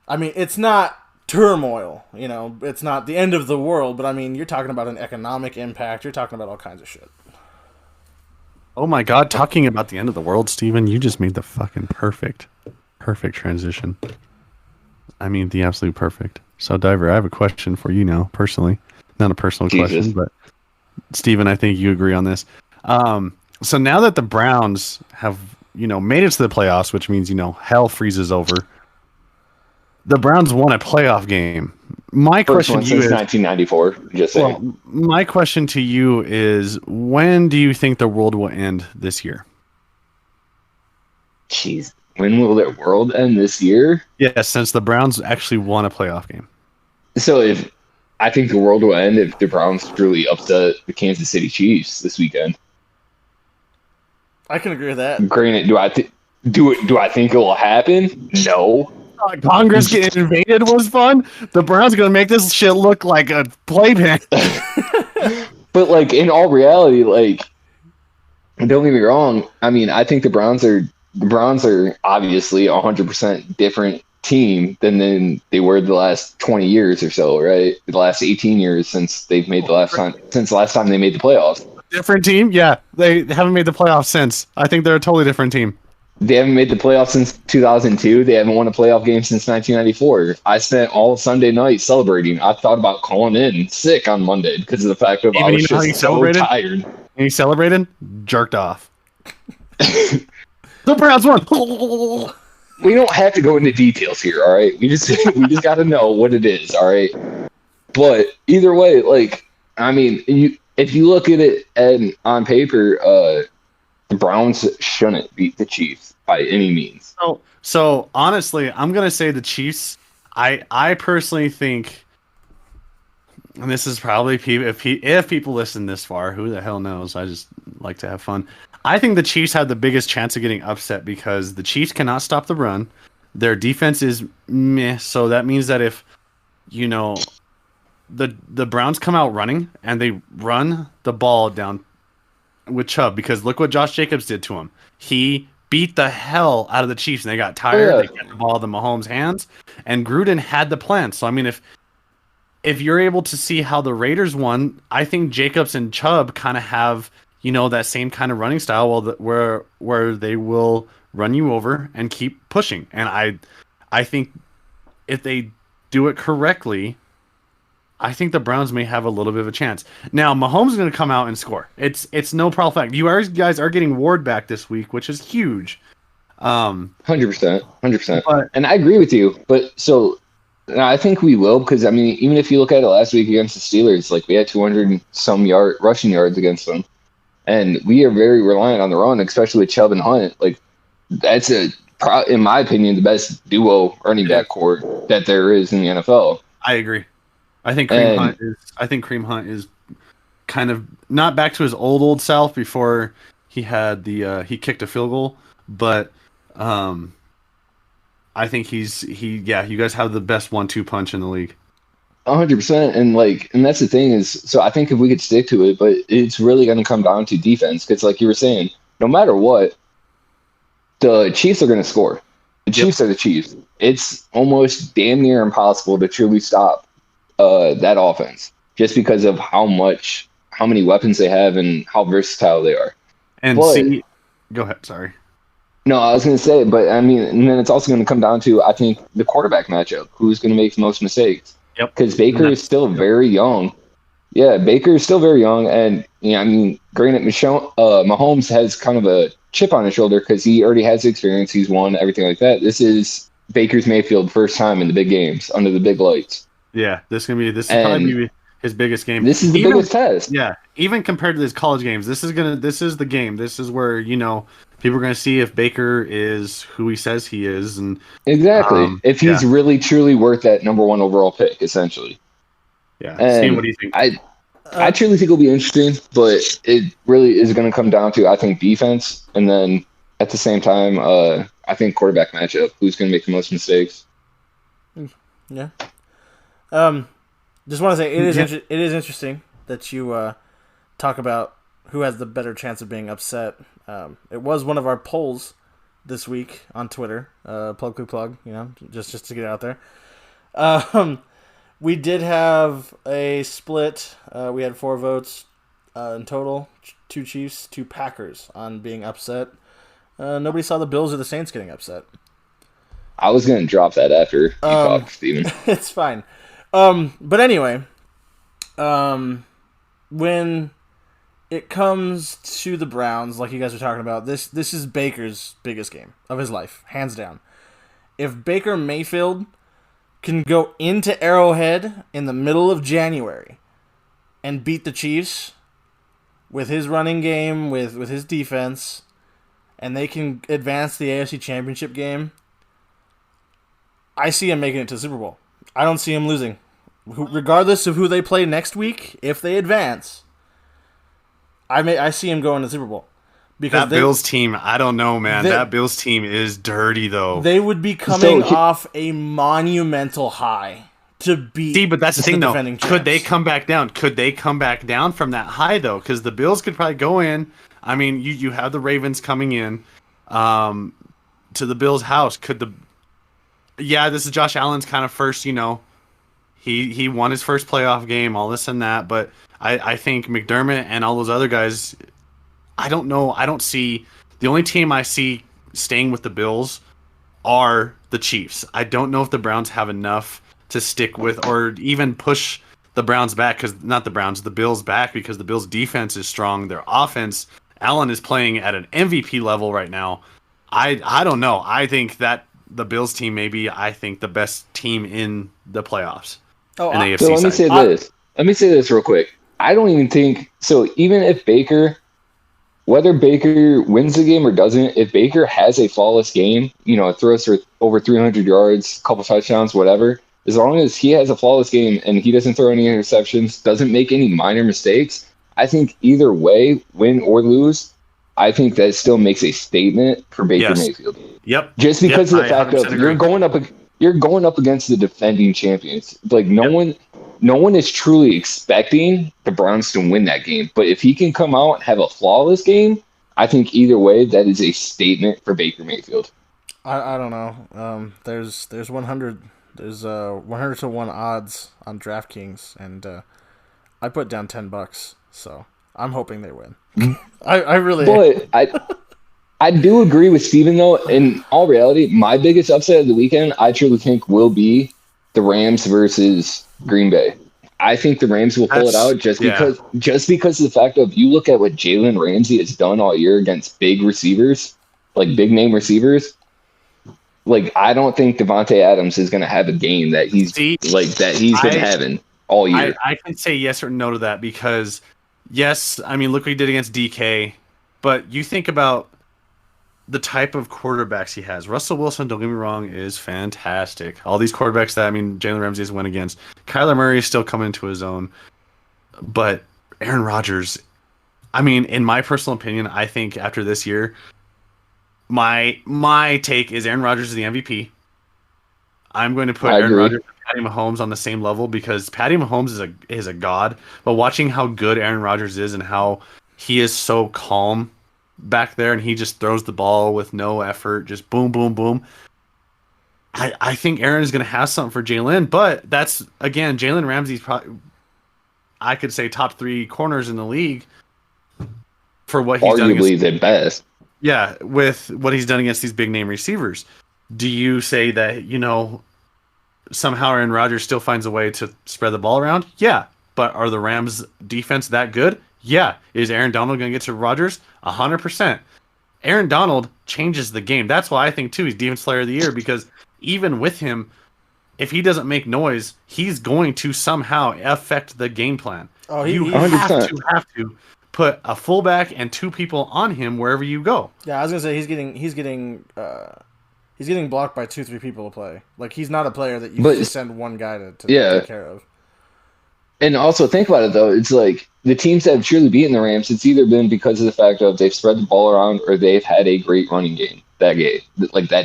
I mean, it's not turmoil, you know, it's not the end of the world, but I mean, you're talking about an economic impact. You're talking about all kinds of shit. Oh my God, talking about the end of the world, Steven, you just made the fucking perfect transition. I mean, the absolute perfect. So, Diver, I have a question for you now, personally. Not a personal question, but Steven, I think you agree on this. So now that the Browns have, you know, made it to the playoffs, which means, you know, hell freezes over, the Browns won a playoff game. My question to you is, 1994. Just saying. Well, my question to you is, when do you think the world will end this year? Jeez, when will the world end this year? Yes, since the Browns actually won a playoff game. So I think the world will end if the Browns truly upset the Kansas City Chiefs this weekend. I can agree with that. Granted, do I think it will happen? No. Congress getting invaded was fun. The Browns going to make this shit look like a playpen. But, like, in all reality, like, don't get me wrong. I mean, I think the Browns are obviously a 100% different team than they were the last 20 years or so, right? The last 18 years since the last time they made the playoffs. Different team? Yeah, they haven't made the playoffs since. I think they're a totally different team. They haven't made the playoffs since 2002. They haven't won a playoff game since 1994. I spent all Sunday night celebrating. I thought about calling in sick on Monday because of the fact that I was just so tired. And he celebrated? Jerked off. The Browns won. We don't have to go into details here, all right? We just got to know what it is, all right? But either way, like, I mean, if you look at it on paper, the Browns shouldn't beat the Chiefs. by any means. So honestly, I'm gonna say the Chiefs. I personally think, and this is probably if people listen this far, who the hell knows? I just like to have fun. I think the Chiefs have the biggest chance of getting upset because the Chiefs cannot stop the run. Their defense is meh, so that means that if the Browns come out running and they run the ball down with Chubb, because look what Josh Jacobs did to him. He beat the hell out of the Chiefs and they got tired. Yeah. They got the ball in Mahomes' hands, and Gruden had the plan. So I mean, if you're able to see how the Raiders won, I think Jacobs and Chubb kind of have that same kind of running style, where they will run you over and keep pushing. And I think if they do it correctly, I think the Browns may have a little bit of a chance. Now, Mahomes is going to come out and score. It's no problem fact. You guys are getting Ward back this week, which is huge. 100%. And I agree with you. But so I think we will, because I mean, even if you look at it last week against the Steelers, like we had 200 and some rushing yards against them, and we are very reliant on the run, especially with Chubb and Hunt. Like that's in my opinion, the best duo running back core that there is in the NFL. I agree. I think Kareem Hunt is kind of not back to his old self before he had he kicked a field goal, but I think you guys have the best 1-2 punch in the league. 100%, and that's the thing is, so I think if we could stick to it, but it's really going to come down to defense, because like you were saying, no matter what, the Chiefs are going to score. The Chiefs are the Chiefs. It's almost damn near impossible to truly stop that offense, just because of how many weapons they have and how versatile they are. And go ahead. Sorry. No, I was going to say, but I mean, and then it's also going to come down to, I think, the quarterback matchup. Who's going to make the most mistakes? Yep. Because Baker is still very young. Yeah, Baker is still very young, and I mean, granted, Mahomes has kind of a chip on his shoulder because he already has experience. He's won everything like that. This is Baker's Mayfield first time in the big games under the big lights. Yeah, this is probably his biggest game. This is the biggest test. Yeah, even compared to his college games, this is the game. This is where people are going to see if Baker is who he says he is, and exactly if he's really truly worth that number 1 overall pick, essentially. Yeah. And what do you think? I truly think it'll be interesting, but it really is going to come down to, I think, defense, and then at the same time, I think quarterback matchup. Who's going to make the most mistakes? Yeah. Just want to say it is interesting that you talk about who has the better chance of being upset. It was one of our polls this week on Twitter. Plug, just to get it out there. We did have a split. We had 4 votes in total. 2 Chiefs, 2 Packers on being upset. Nobody saw the Bills or the Saints getting upset. I was going to drop that after you talked, Steven. It's fine. But anyway, when it comes to the Browns, like you guys are talking about, this is Baker's biggest game of his life, hands down. If Baker Mayfield can go into Arrowhead in the middle of January and beat the Chiefs with his running game, with his defense, and they can advance the AFC Championship game, I see him making it to the Super Bowl. I don't see him losing. Regardless of who they play next week, if they advance, I see him going to the Super Bowl. Because Bills team, I don't know, man. That Bills team is dirty, though. They would be coming off a monumental high to beat. See, but that's the thing, though. Champs. Could they come back down? Could they come back down from that high, though? Because the Bills could probably go in. I mean, you have the Ravens coming in to the Bills' house. This is Josh Allen's kind of first, he won his first playoff game, all this and that. But I think McDermott and all those other guys, I don't know. I don't see the only team I see staying with the Bills are the Chiefs. I don't know if the Browns have enough to stick with or even push the Browns back, the Bills back, because the Bills' defense is strong. Their offense, Allen is playing at an MVP level right now. I don't know. I think that the Bills team may be, the best team in the playoffs. So let me say this real quick. I don't even think so. Even if Baker whether Baker wins the game or doesn't, if Baker has a flawless game, throws for over 300 yards, a couple touchdowns, whatever, as long as he has a flawless game and he doesn't throw any interceptions, doesn't make any minor mistakes, I think either way, win or lose, I think that still makes a statement for Baker Mayfield. Yep. Just because of the fact of agree. you're going up against the defending champions. Like no one is truly expecting the Browns to win that game. But if he can come out and have a flawless game, I think either way that is a statement for Baker Mayfield. I don't know. There's 100 to 1 odds on DraftKings, and I put down $10, so I'm hoping they win. I really. But I do agree with Steven, though. In all reality, my biggest upset of the weekend, I truly think, will be the Rams versus Green Bay. I think the Rams will pull it out just because of the fact of you look at what Jalen Ramsey has done all year against big receivers, like big name receivers. Like I don't think Devontae Adams is going to have a game that he's been having all year. I can say yes or no to that because yes, I mean look what he did against DK, but you think about the type of quarterbacks he has. Russell Wilson, don't get me wrong, is fantastic. All these quarterbacks that Jalen Ramsey has went against. Kyler Murray is still coming into his own. But Aaron Rodgers, in my personal opinion, I think after this year, my take is Aaron Rodgers is the MVP. I'm going to put Aaron Rodgers and Patty Mahomes on the same level because Patty Mahomes is a god. But watching how good Aaron Rodgers is and how he is so calm back there and he just throws the ball with no effort, just boom, boom, boom. I think Aaron is going to have something for Jalen, but that's, again, Jalen Ramsey's probably, I could say, top 3 corners in the league for what he's done. Arguably the best. Yeah, with what he's done against these big name receivers. Do you say that, somehow Aaron Rodgers still finds a way to spread the ball around? Yeah. But are the Rams defense that good? Yeah. Is Aaron Donald going to get to Rodgers? 100%. Aaron Donald changes the game. That's why I think, too, he's Defensive Player of the Year, because even with him, if he doesn't make noise, he's going to somehow affect the game plan. Oh, you have to put a fullback and 2 people on him wherever you go. Yeah, I was gonna say he's getting blocked by 2-3 people to play. Like he's not a player that you just send one guy to take care of. And also think about it though, it's like the teams that have truly beaten the Rams, it's either been because of the fact of they've spread the ball around or they've had a great running game that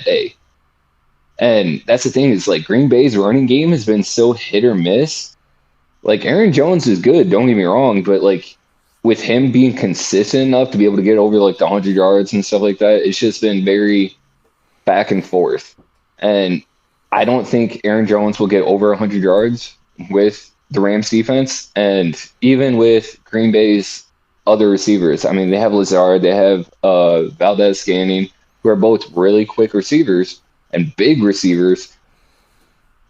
day. And that's the thing, is like Green Bay's running game has been so hit or miss. Like Aaron Jones is good, don't get me wrong, but like with him being consistent enough to be able to get over like the 100 yards and stuff like that, it's just been very back and forth. And I don't think Aaron Jones will get over 100 yards with the Rams defense. And even with Green Bay's other receivers, they have Lazard, they have Valdez Scanning, who are both really quick receivers and big receivers.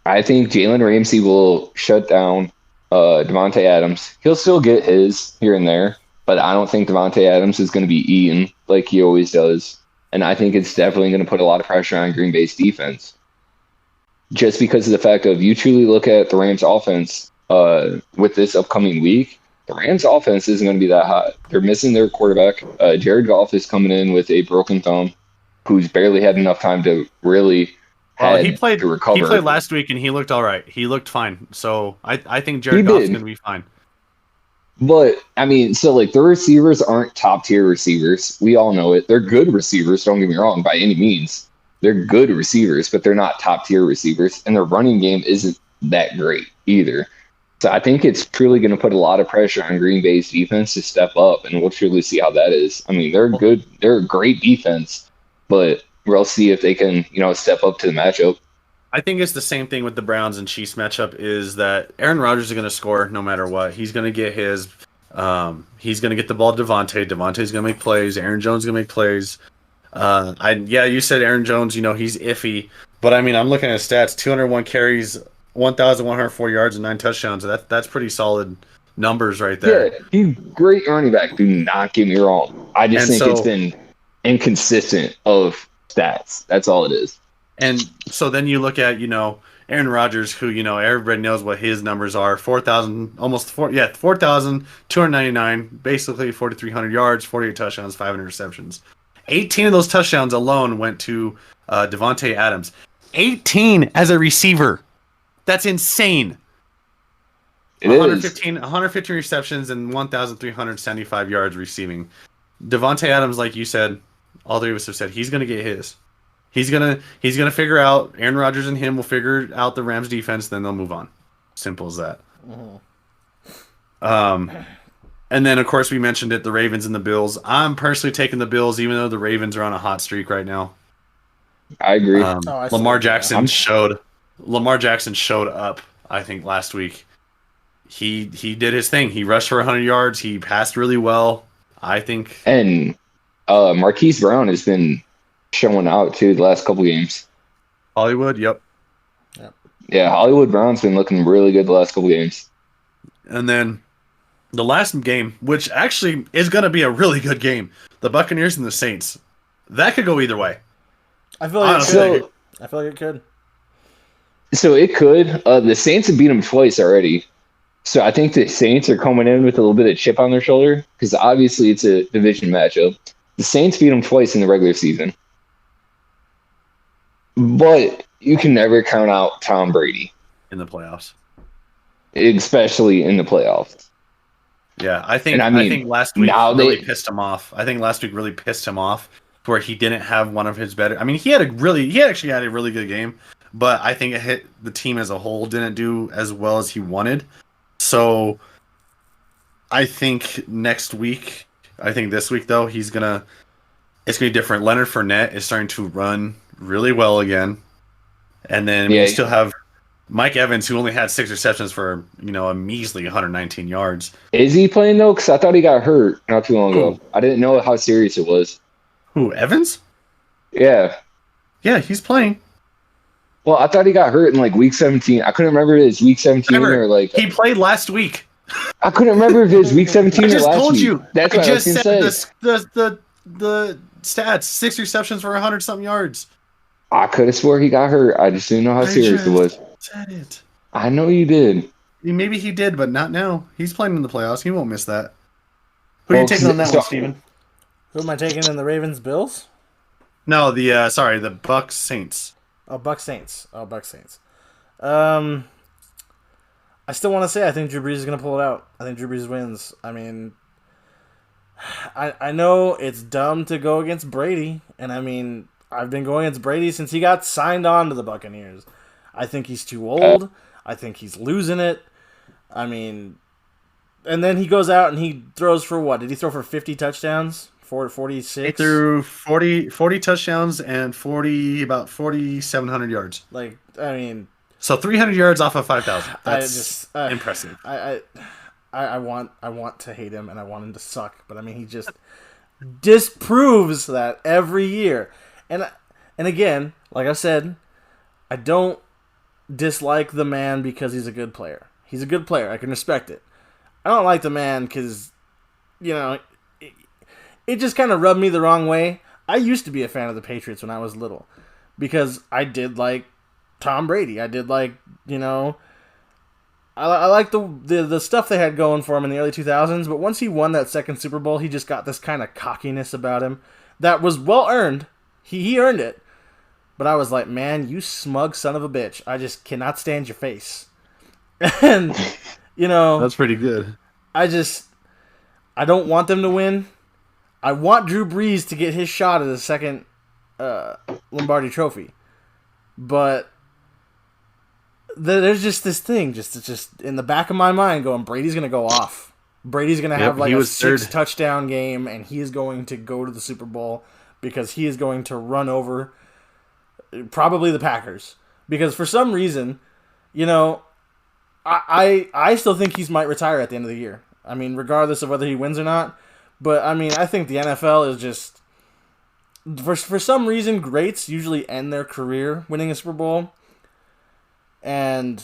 I think Jalen Ramsey will shut down Devontae Adams. He'll still get his here and there, but I don't think Devontae Adams is going to be eaten like he always does. And I think it's definitely going to put a lot of pressure on Green Bay's defense. Just because of the fact of you truly look at the Rams offense with this upcoming week, the Rams offense isn't going to be that hot. They're missing their quarterback. Jared Goff is coming in with a broken thumb, who's barely had enough time to really he played last week and he looked all right. He looked fine. So I think Jared Goff's going to be fine. But, so like the receivers aren't top tier receivers. We all know it. They're good receivers, don't get me wrong, by any means. They're good receivers, but they're not top tier receivers. And their running game isn't that great either. So I think it's truly going to put a lot of pressure on Green Bay's defense to step up, and we'll truly see how that is. They're good. They're a great defense, but we'll see if they can, step up to the matchup. I think it's the same thing with the Browns and Chiefs matchup, is that Aaron Rodgers is going to score no matter what. He's going to get his. He's going to get the ball to Devontae. Devontae's going to make plays. Aaron Jones is going to make plays. You said Aaron Jones, he's iffy. But, I'm looking at his stats. 201 carries, 1,104 yards, and 9 touchdowns. That's pretty solid numbers right there. Yeah, he's great running back. Do not get me wrong. I just think it's been inconsistent of stats. That's all it is. And so then you look at, Aaron Rodgers, who, everybody knows what his numbers are, 4,299, basically 4,300 yards, 48 touchdowns, 5 interceptions. 18 of those touchdowns alone went to Devontae Adams. 18 as a receiver. That's insane. 115 receptions and 1,375 yards receiving. Devontae Adams, like you said, all three of us have said, he's going to get his. He's gonna figure out, Aaron Rodgers and him will figure out the Rams defense, then they'll move on. Simple as that. And then of course we mentioned it, the Ravens and the Bills. I'm personally taking the Bills, even though the Ravens are on a hot streak right now. I agree. Lamar Jackson showed up, I think, last week. He did his thing. He rushed for 100 yards. He passed really well, I think. And Marquise Brown has been showing out too the last couple games. Hollywood, yep. Yeah, Hollywood Brown's been looking really good the last couple games. And then the last game, which actually is going to be a really good game, the Buccaneers and the Saints. That could go either way. I feel like it could. So it could. The Saints have beat them twice already. So I think the Saints are coming in with a little bit of chip on their shoulder because obviously it's a division matchup. The Saints beat them twice in the regular season. But you can never count out Tom Brady. In the playoffs. Especially in the playoffs. Yeah, I think last week really pissed him off. I think last week really pissed him off where he didn't have one of his better. I mean, he actually had a really good game, but I think the team as a whole didn't do as well as he wanted. So I think this week though, it's gonna be different. Leonard Fournette is starting to run really well again. And then we still have Mike Evans, who only had 6 receptions for, a measly 119 yards. Is he playing though? Because I thought he got hurt not too long ago. I didn't know how serious it was. Who, Evans? Yeah. Yeah, he's playing. Well, I thought he got hurt in week 17. I couldn't remember if it was week 17 or he played last week. I couldn't remember if it was week 17 or last week. I just told you. That's what I just said. The stats: 6 receptions for 100-something yards. I could have swore he got hurt. I just didn't know how serious it was. Said it. I know you did. Maybe he did, but not now. He's playing in the playoffs. He won't miss that. Who are you taking on that one, Steven? Who am I taking in the Ravens Bills? No, the Bucks Saints. Oh, Bucks Saints. I still want to say I think Drew Brees is going to pull it out. I think Drew Brees wins. I mean, I know it's dumb to go against Brady, and I mean, I've been going against Brady since he got signed on to the Buccaneers. I think he's too old. I think he's losing it. I mean, and then he goes out and he throws for what? Did he throw for 50 touchdowns? 46? He threw 40 touchdowns and about 4,700 yards. So 300 yards off of 5,000. That's impressive. I want to hate him and I want him to suck, but I mean, he just disproves that every year. And again, like I said, I don't dislike the man because he's a good player. He's a good player. I can respect it. I don't like the man because, it just kind of rubbed me the wrong way. I used to be a fan of the Patriots when I was little because I did like Tom Brady. I did like, I like the stuff they had going for him in the early 2000s, but once he won that second Super Bowl, he just got this kind of cockiness about him that was well earned. He earned it. But I was like, man, you smug son of a bitch. I just cannot stand your face. And, That's pretty good. I don't want them to win. I want Drew Brees to get his shot at the second Lombardi Trophy. But there's just this thing, just in the back of my mind going, Brady's going to go off. Brady's going to have a 6-touchdown game, and he is going to go to the Super Bowl because he is going to run over probably the Packers. Because for some reason, I still think he might retire at the end of the year. I mean, regardless of whether he wins or not. But, I mean, I think the NFL is just... For some reason, greats usually end their career winning a Super Bowl. And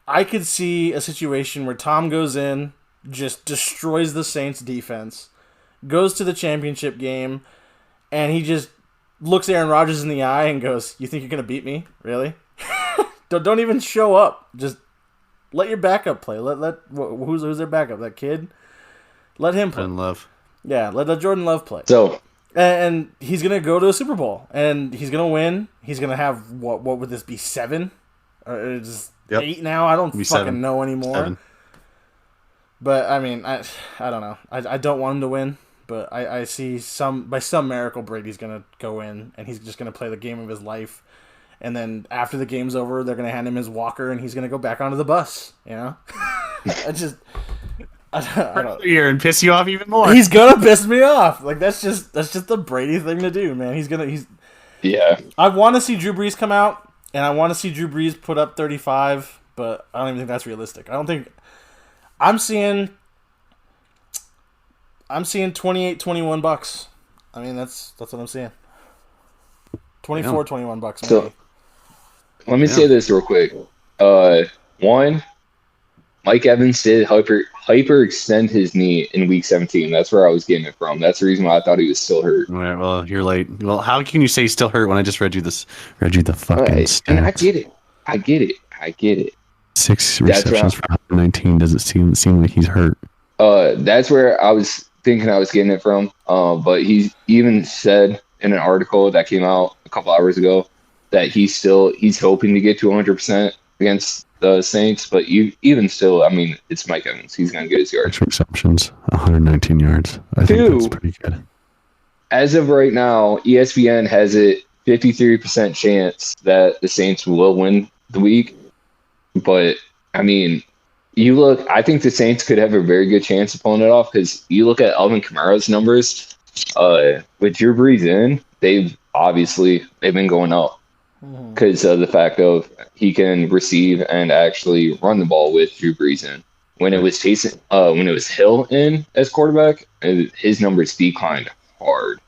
I could see a situation where Tom goes in, just destroys the Saints defense, goes to the championship game, and he just looks Aaron Rodgers in the eye and goes, "You think you're going to beat me? Really?" don't even show up. Just let your backup play. Who's their backup? That kid. Let him play. Jordan Love. Yeah, let Jordan Love play. So, and he's gonna go to a Super Bowl, and he's gonna win. He's gonna have what would this be, 7? Or just 8 now? I don't fucking 7. know anymore. 7. But I mean, I don't know. I don't want him to win, but I see by some miracle Brady's gonna go in, and he's just gonna play the game of his life. And then after the game's over, they're gonna hand him his walker, and he's gonna go back onto the bus. You know, I don't. Here and piss you off even more. He's gonna piss me off. Like that's just the Brady thing to do, man. yeah. I want to see Drew Brees come out, and I want to see Drew Brees put up 35, but I don't even think that's realistic. I don't think I'm seeing 28-21 bucks. I mean that's what I'm seeing. 24-21 bucks. Maybe. So, let me say this real quick. One, Mike Evans did hyperextend his knee in week 17. That's where I was getting it from. That's the reason why I thought he was still hurt. All right, well, you're late. Well, how can you say he's still hurt when I just read you the fucking stats? And I get it. 6 receptions for 119. Does it seem like he's hurt? That's where I was thinking I was getting it from. But he even said in an article that came out a couple hours ago that he's hoping to get to 100% against the Saints, but even still, I mean, it's Mike Evans. He's going to get his yards. 6 receptions, 119 yards. I think that's pretty good. As of right now, ESPN has it 53% chance that the Saints will win the week. But, I mean, I think the Saints could have a very good chance of pulling it off because you look at Alvin Kamara's numbers, with Drew Brees in, they've been going up because of the fact of he can receive and actually run the ball with Drew Brees in. When it was Hill in as quarterback, his numbers declined hard.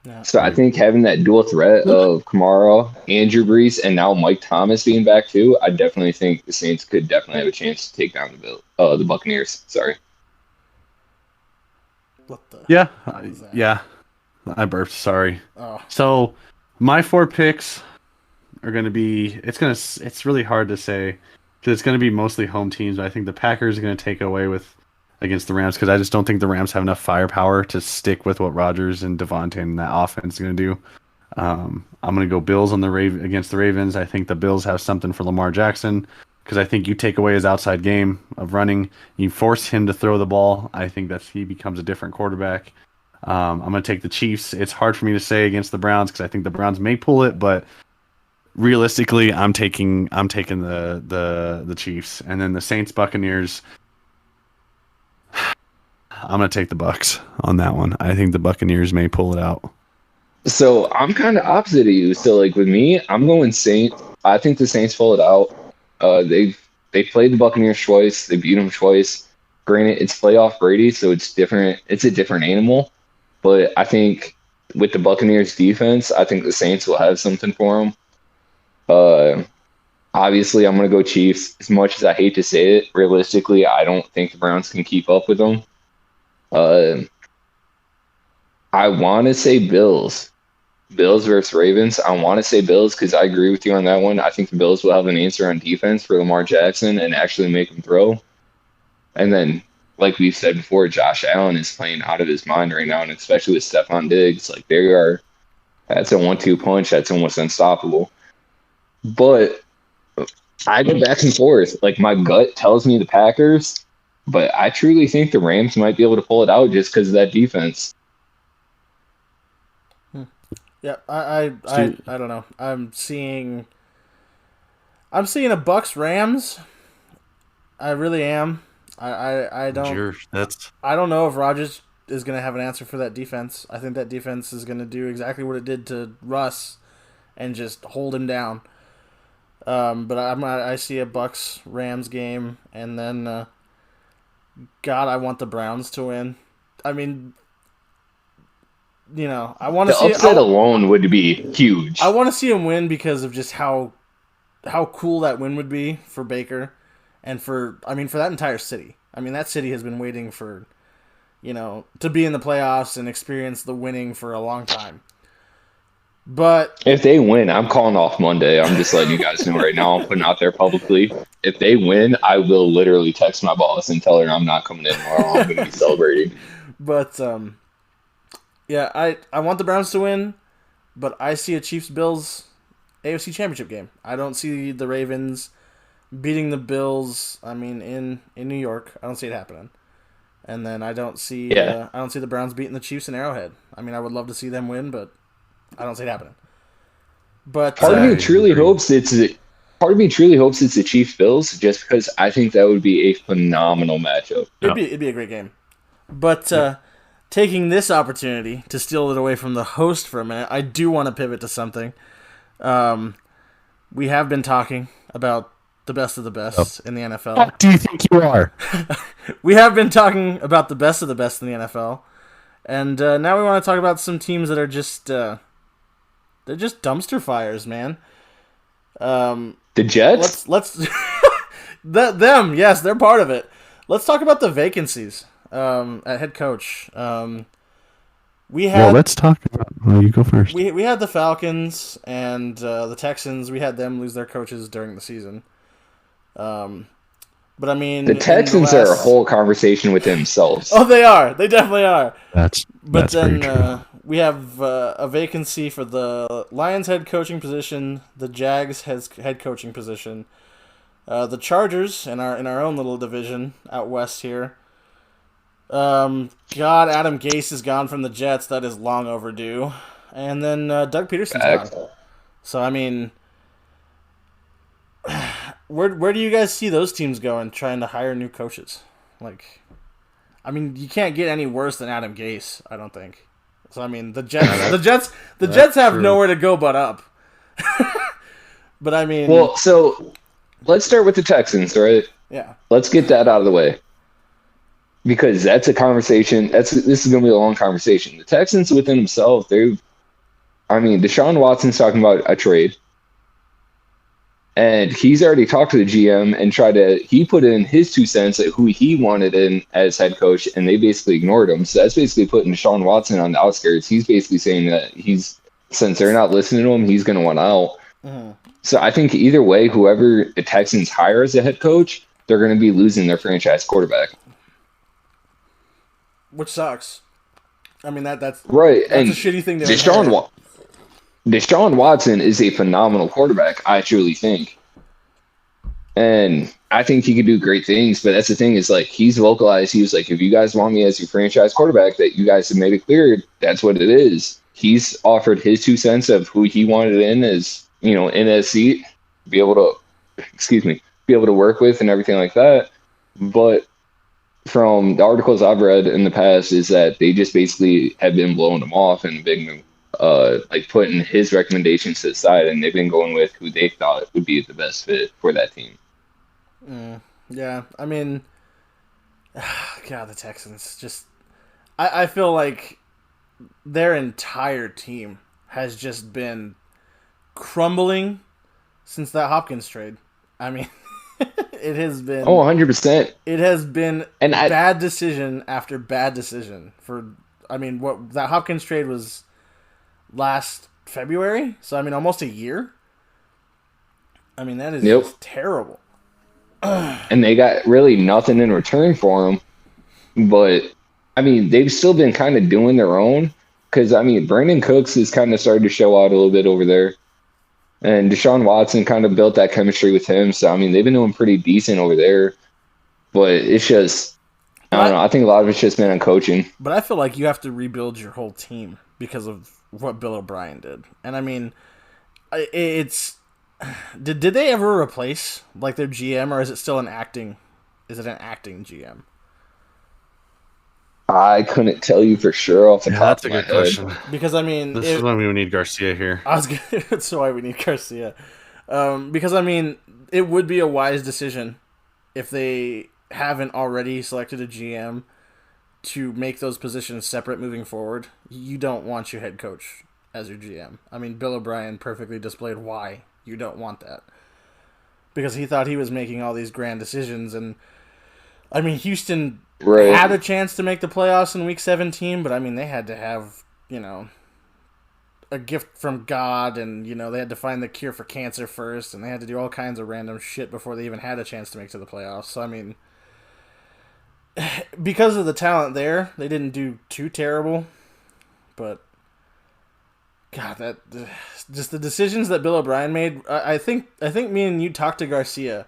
Yeah. So I think having that dual threat of Kamara and Drew Brees and now Mike Thomas being back too, I definitely think the Saints could definitely have a chance to take down the Buccaneers. Sorry. What the? Yeah. Yeah. I burped. Sorry. Oh. So my 4 picks are going to be. It's really hard to say because it's going to be mostly home teams. But I think the Packers are going to take away against the Rams because I just don't think the Rams have enough firepower to stick with what Rodgers and Devontae and that offense is going to do. I'm going to go Bills on against the Ravens. I think the Bills have something for Lamar Jackson because I think you take away his outside game of running, you force him to throw the ball. I think he becomes a different quarterback. I'm going to take the Chiefs. It's hard for me to say against the Browns because I think the Browns may pull it, but realistically, I'm taking the Chiefs, and then the Saints Buccaneers. I'm going to take the Bucs on that one. I think the Buccaneers may pull it out. So I'm kind of opposite of you. So like with me, I'm going Saints. I think the Saints pull it out. They played the Buccaneers twice. They beat them twice. Granted, it's playoff Brady, so it's different. It's a different animal. But I think with the Buccaneers defense, I think the Saints will have something for them. Obviously, I'm going to go Chiefs. As much as I hate to say it, realistically, I don't think the Browns can keep up with them. I want to say Bills. Bills versus Ravens. I want to say Bills because I agree with you on that one. I think the Bills will have an answer on defense for Lamar Jackson and actually make him throw. And then, like we've said before, Josh Allen is playing out of his mind right now, and especially with Stephon Diggs. Like, that's a 1-2 punch that's almost unstoppable. But I go back and forth. Like, my gut tells me the Packers, but I truly think the Rams might be able to pull it out just because of that defense. Yeah, I don't know. I'm seeing a Bucks Rams. I really am. I don't. I don't know if Rodgers is going to have an answer for that defense. I think that defense is going to do exactly what it did to Russ, and just hold him down. But I see a Bucks Rams game, and then God, I want the Browns to win. I mean, I want to see the upset alone would be huge. I want to see him win because of just how cool that win would be for Baker, and for that entire city. I mean, that city has been waiting for, to be in the playoffs and experience the winning for a long time. But If they win, I'm calling off Monday. I'm just letting you guys know right now. I'm putting out there publicly. If they win, I will literally text my boss and tell her I'm not coming in tomorrow. I'm going to be celebrating. But yeah, I want the Browns to win, but I see a Chiefs-Bills AFC Championship game. I don't see the Ravens beating the Bills. I mean, in New York, I don't see it happening. And then I don't see the Browns beating the Chiefs in Arrowhead. I mean, I would love to see them win, but I don't see it happening. But Part of me truly hopes it's the Chiefs Bills, just because I think that would be a phenomenal matchup. it'd be a great game. But taking this opportunity to steal it away from the host for a minute, I do want to pivot to something. We have been talking about the best of the best in the NFL. What do you think you are? We have been talking about the best of the best in the NFL, and now we want to talk about some teams that are just they're just dumpster fires, man. The Jets? Let's them, yes, they're part of it. Let's talk about the vacancies at head coach. Let's talk about. Well, you go first. We had the Falcons and the Texans. We had them lose their coaches during the season. But I mean, the Texans are a whole conversation with themselves. Oh, they are. They definitely are. That's then very true. We have a vacancy for the Lions head coaching position, the Jags head coaching position, the Chargers in our own little division out west here. God, Adam Gase is gone from the Jets. That is long overdue. And then Doug Peterson's gone. So I mean, where do you guys see those teams going, trying to hire new coaches? Like, I mean, you can't get any worse than Adam Gase, I don't think. So I mean, the Jets have true. nowhere to go but up. But I mean, Well, so let's start with the Texans, right? yeah. Let's get that out of the way. Because that's a conversation. This is going to be a long conversation. The Texans within themselves, Deshaun Watson's talking about a trade. And he's already talked to the GM and he put in his 2 cents at who he wanted in as head coach, and they basically ignored him. So that's basically putting Deshaun Watson on the outskirts. He's basically saying that since they're not listening to him, he's going to want out. Mm-hmm. So I think either way, whoever the Texans hire as a head coach, they're going to be losing their franchise quarterback. Which sucks. I mean, that's Right. That's and a shitty thing to Deshaun Watson is a phenomenal quarterback, I truly think. And I think he could do great things, but that's the thing is, like, he's vocalized. He was like, if you guys want me as your franchise quarterback, that you guys have made it clear, that's what it is. He's offered his 2 cents of who he wanted in as, in his seat, be able to work with and everything like that. But from the articles I've read in the past is that they just basically have been blowing him off and been putting his recommendations to the side, and they've been going with who they thought would be the best fit for that team. Yeah, I mean, God, the Texans just. I feel like their entire team has just been crumbling since that Hopkins trade. I mean, it has been. Oh, 100%. It has been bad decision after bad decision what that Hopkins trade was last February. So I mean, almost a year. I mean, that is just terrible. And they got really nothing in return for him. But I mean, they've still been kind of doing their own. Because I mean, Brandon Cooks has kind of started to show out a little bit over there. And Deshaun Watson kind of built that chemistry with him. So, I mean, they've been doing pretty decent over there. But it's just, I don't know. I think a lot of it's just been on coaching. But I feel like you have to rebuild your whole team because of what Bill O'Brien did. And, I mean, it's... Did they ever replace, like, their GM, or is it still an acting GM? I couldn't tell you for sure off the top of my head. That's a good question. Because, I mean... This is why we need Garcia here. That's why we need Garcia. Because, I mean, it would be a wise decision if they haven't already selected a GM to make those positions separate moving forward. You don't want your head coach as your GM. I mean, Bill O'Brien perfectly displayed why you don't want that. Because he thought he was making all these grand decisions. And, I mean, Houston... Right. Had a chance to make the playoffs in Week 17, but I mean, they had to have, a gift from God, and they had to find the cure for cancer first, and they had to do all kinds of random shit before they even had a chance to make it to the playoffs. So I mean, because of the talent there, they didn't do too terrible. But God, that just the decisions that Bill O'Brien made. I think me and you talked to Garcia,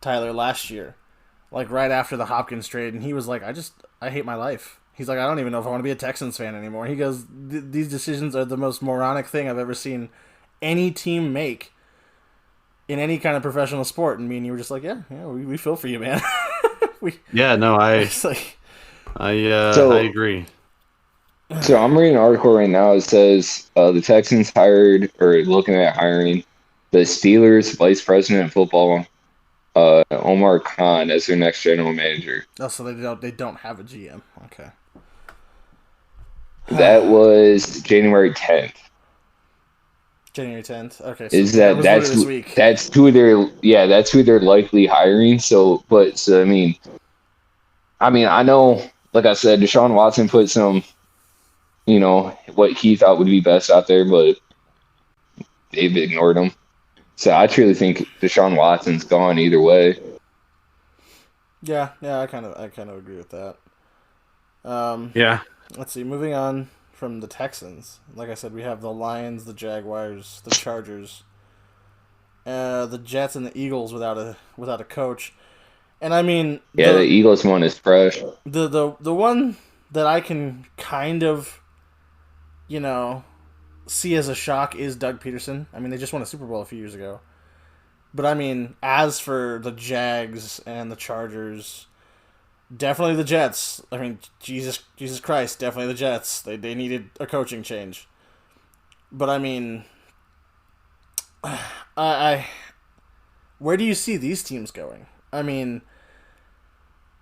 Tyler, last year, like right after the Hopkins trade, and he was like, I hate my life. He's like, I don't even know if I want to be a Texans fan anymore. He goes, these decisions are the most moronic thing I've ever seen any team make in any kind of professional sport. And me and you were just like, yeah, we feel for you, man. I agree. So I'm reading an article right now. It says the Texans hired, or looking at hiring, the Steelers vice president of football, Omar Khan, as their next general manager. Oh, so they don't have a GM. Okay. That was January 10th. January 10th. Okay. So that's this week. That's who they're likely hiring. So I mean, I know, like I said, Deshaun Watson put some, what he thought would be best out there, but they've ignored him. So I truly think Deshaun Watson's gone either way. Yeah, I kind of agree with that. Yeah. Let's see. Moving on from the Texans, like I said, we have the Lions, the Jaguars, the Chargers, the Jets, and the Eagles without a coach. And I mean, the Eagles one is fresh. The one that I can kind of, see as a shock is Doug Peterson. I mean, they just won a Super Bowl a few years ago. But I mean, as for the Jags and the Chargers, definitely the Jets. I mean, Jesus Christ, definitely the Jets. They needed a coaching change. But I mean, where do you see these teams going? I mean,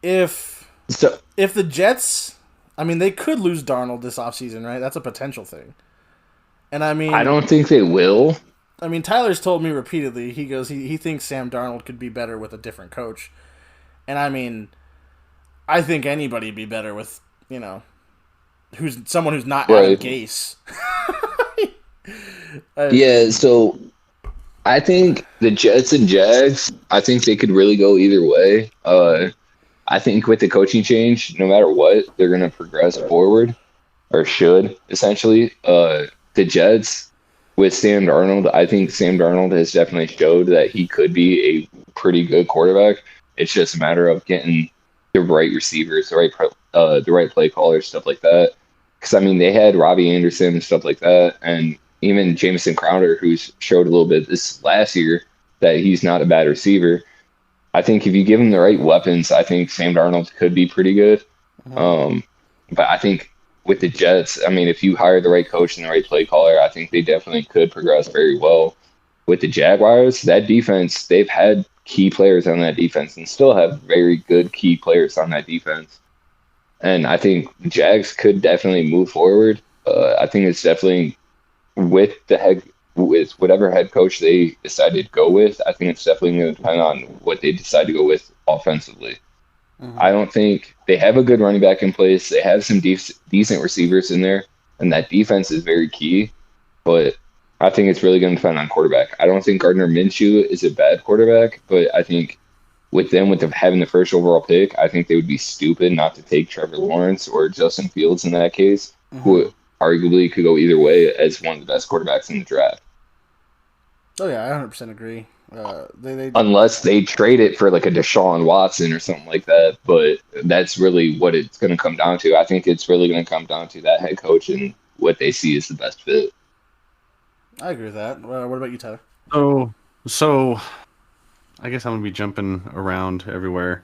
if the Jets, I mean, they could lose Darnold this offseason, right? That's a potential thing. And I mean, I don't think they will. I mean, Tyler's told me repeatedly, he goes, he thinks Sam Darnold could be better with a different coach. And I mean, I think anybody'd be better with, someone who's not Adam Gase. So I think the Jets and Jags, I think they could really go either way. I think with the coaching change, no matter what, they're going to progress forward, or should, essentially. The Jets, with Sam Darnold, I think Sam Darnold has definitely showed that he could be a pretty good quarterback. It's just a matter of getting the right receivers, the right play callers, stuff like that. Because, I mean, they had Robbie Anderson and stuff like that, and even Jamison Crowder, who's showed a little bit this last year that he's not a bad receiver. I think if you give him the right weapons, I think Sam Darnold could be pretty good. But I think with the Jets, I mean, if you hire the right coach and the right play caller, I think they definitely could progress very well. With the Jaguars, that defense, they've had key players on that defense and still have very good key players on that defense. And I think the Jags could definitely move forward. I think it's definitely with whatever head coach they decide to go with. I think it's definitely going to depend on what they decide to go with offensively. I don't think they have a good running back in place. They have some decent receivers in there, and that defense is very key. But I think it's really going to depend on quarterback. I don't think Gardner Minshew is a bad quarterback, but I think with having the first overall pick, I think they would be stupid not to take Trevor Lawrence or Justin Fields in that case, who arguably could go either way as one of the best quarterbacks in the draft. Oh yeah, I 100% agree. Unless they trade it for like a Deshaun Watson or something like that, but that's really what it's going to come down to. I think it's really going to come down to that head coach and what they see as the best fit. I agree with that. What about you, Tyler? So I guess I'm going to be jumping around everywhere.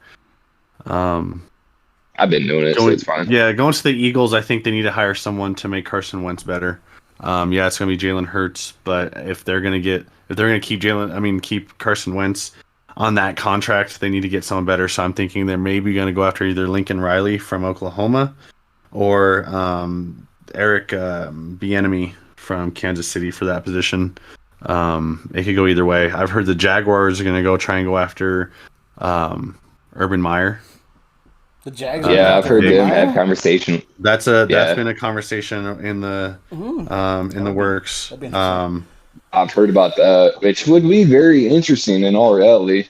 I've been doing it, so it's fine. Yeah, going to the Eagles, I think they need to hire someone to make Carson Wentz better. It's going to be Jalen Hurts, but if they're going to keep Carson Wentz on that contract, they need to get someone better. So I'm thinking they're maybe going to go after either Lincoln Riley from Oklahoma or Eric Bieniemy from Kansas City for that position. It could go either way. I've heard the Jaguars are going to try and go after Urban Meyer. The Jags. Yeah, I've heard big- them have conversation. That's Yeah. been a conversation in the works. that'd be interesting. I've heard about that, which would be very interesting in all reality.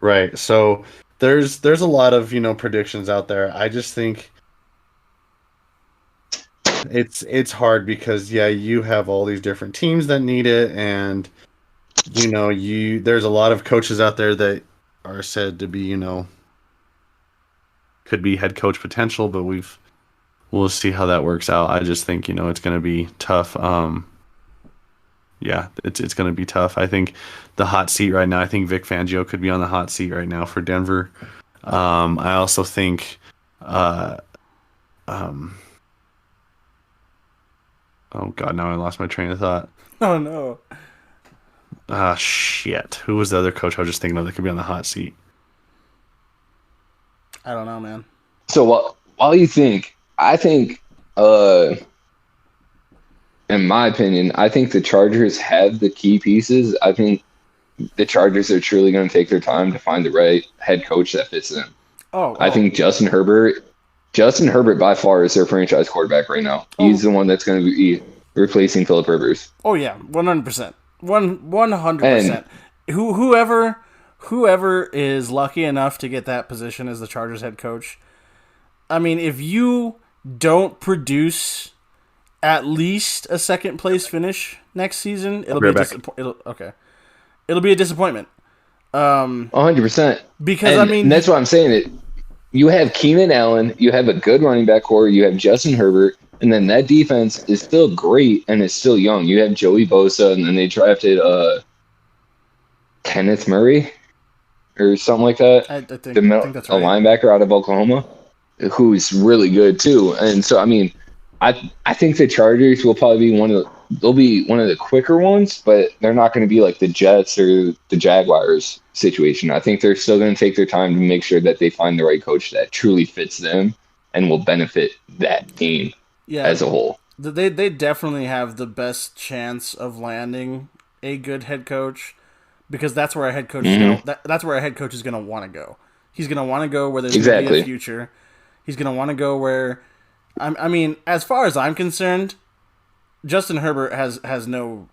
Right. So there's a lot of, predictions out there. I just think it's hard because you have all these different teams that need it, and there's a lot of coaches out there that are said to be, could be head coach potential, but we'll see how that works out. I just think, it's going to be tough. It's going to be tough. I think the hot seat right now, I think Vic Fangio could be on the hot seat right now for Denver. I also think, oh God, now I lost my train of thought. Oh no. Shit. Who was the other coach I was just thinking of that could be on the hot seat? I don't know, man. So while you think, I think, in my opinion, I think the Chargers have the key pieces. I think the Chargers are truly going to take their time to find the right head coach that fits them. I think Justin Herbert by far is their franchise quarterback right now. He's the one that's going to be replacing Phillip Rivers. Oh yeah, 100%. 100%. Whoever is lucky enough to get that position as the Chargers head coach, I mean, if you don't produce at least a second place finish next season, it'll be a disappointment. 100%. Because and that's what I'm saying. You have Keenan Allen, you have a good running back core, you have Justin Herbert, and then that defense is still great and it's still young. You have Joey Bosa, and then they drafted Kenneth Murray or something like that. I think that's right. A linebacker out of Oklahoma who's really good too. And so, I mean, I think the Chargers will probably be one of the quicker ones, but they're not going to be like the Jets or the Jaguars situation. I think they're still going to take their time to make sure that they find the right coach that truly fits them and will benefit that team as a whole. They definitely have the best chance of landing a good head coach, because that's where a head coach that's where a head coach is going to want to go. He's going to want to go where there's going to be a future. He's going to want to go where, I mean, as far as I'm concerned, Justin Herbert has no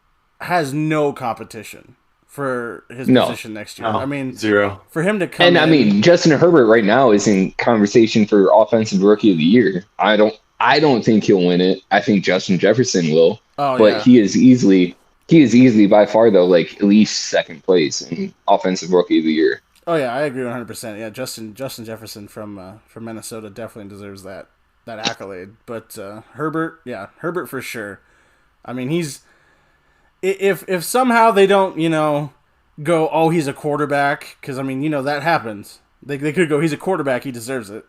competition for his position next year. I mean, zero. For him to come and I mean, Justin Herbert right now is in conversation for offensive rookie of the year. I don't think he'll win it. I think Justin Jefferson will. He is easily by far though, like at least second place in offensive rookie of the year. Oh yeah, I agree 100%. Yeah, Justin Jefferson from Minnesota definitely deserves that accolade. But Herbert for sure. I mean, he's if somehow they don't, go, oh, he's a quarterback, because I mean, that happens. They could go, he's a quarterback, he deserves it.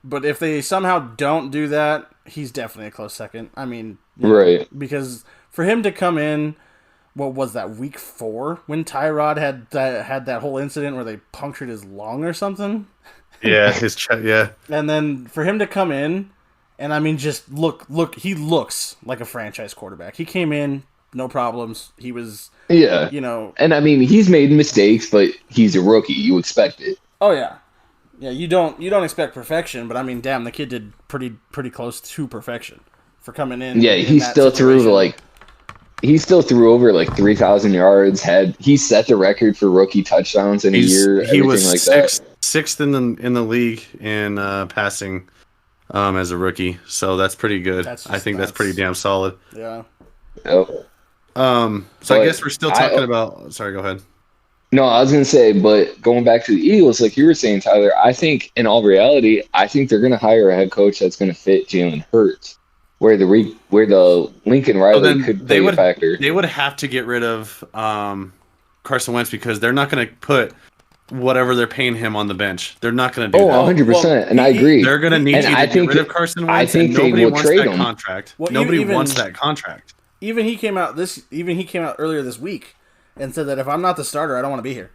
But if they somehow don't do that, he's definitely a close second. I mean, right? Because for him to come in, what was that, week 4 when Tyrod had that whole incident where they punctured his lung or something? Yeah, his chest. Yeah. And then for him to come in, and I mean, just look, he looks like a franchise quarterback. He came in, no problems. He was, And I mean, he's made mistakes, but he's a rookie. You expect it. Oh yeah, yeah. You don't expect perfection, but I mean, damn, the kid did pretty close to perfection for coming in. Yeah, he still threw over like 3,000 yards. He set the record for rookie touchdowns in a year. He was like sixth in the league in passing as a rookie, so that's pretty good. I think that's pretty damn solid. Yeah. Yep. So I guess we're still talking about. Sorry, go ahead. No, I was gonna say, but going back to the Eagles, like you were saying, Tyler, I think in all reality, I think they're gonna hire a head coach that's gonna fit Jalen Hurts, where the Lincoln Riley could play a factor. They would have to get rid of Carson Wentz, because they're not going to put whatever they're paying him on the bench. They're not going to do that. 100%, and I agree. They're going to need to get rid of Carson Wentz. I think nobody wants that contract. Nobody wants that contract. Even he came out earlier this week and said that if I'm not the starter, I don't want to be here.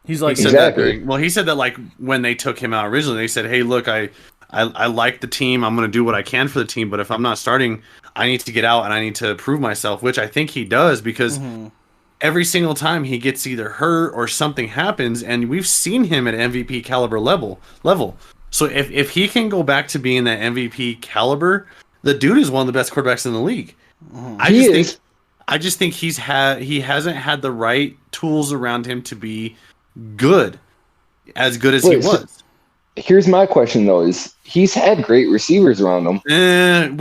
He's like, he said that like when they took him out originally, they said, "Hey, look, I like the team. I'm going to do what I can for the team, but if I'm not starting, I need to get out and I need to prove myself," which I think he does, because every single time he gets either hurt or something happens, and we've seen him at MVP caliber level. So if he can go back to being that MVP caliber, the dude is one of the best quarterbacks in the league. I just think he hasn't had the right tools around him to be good as he was. Here's my question though: is he's had great receivers around him? Who?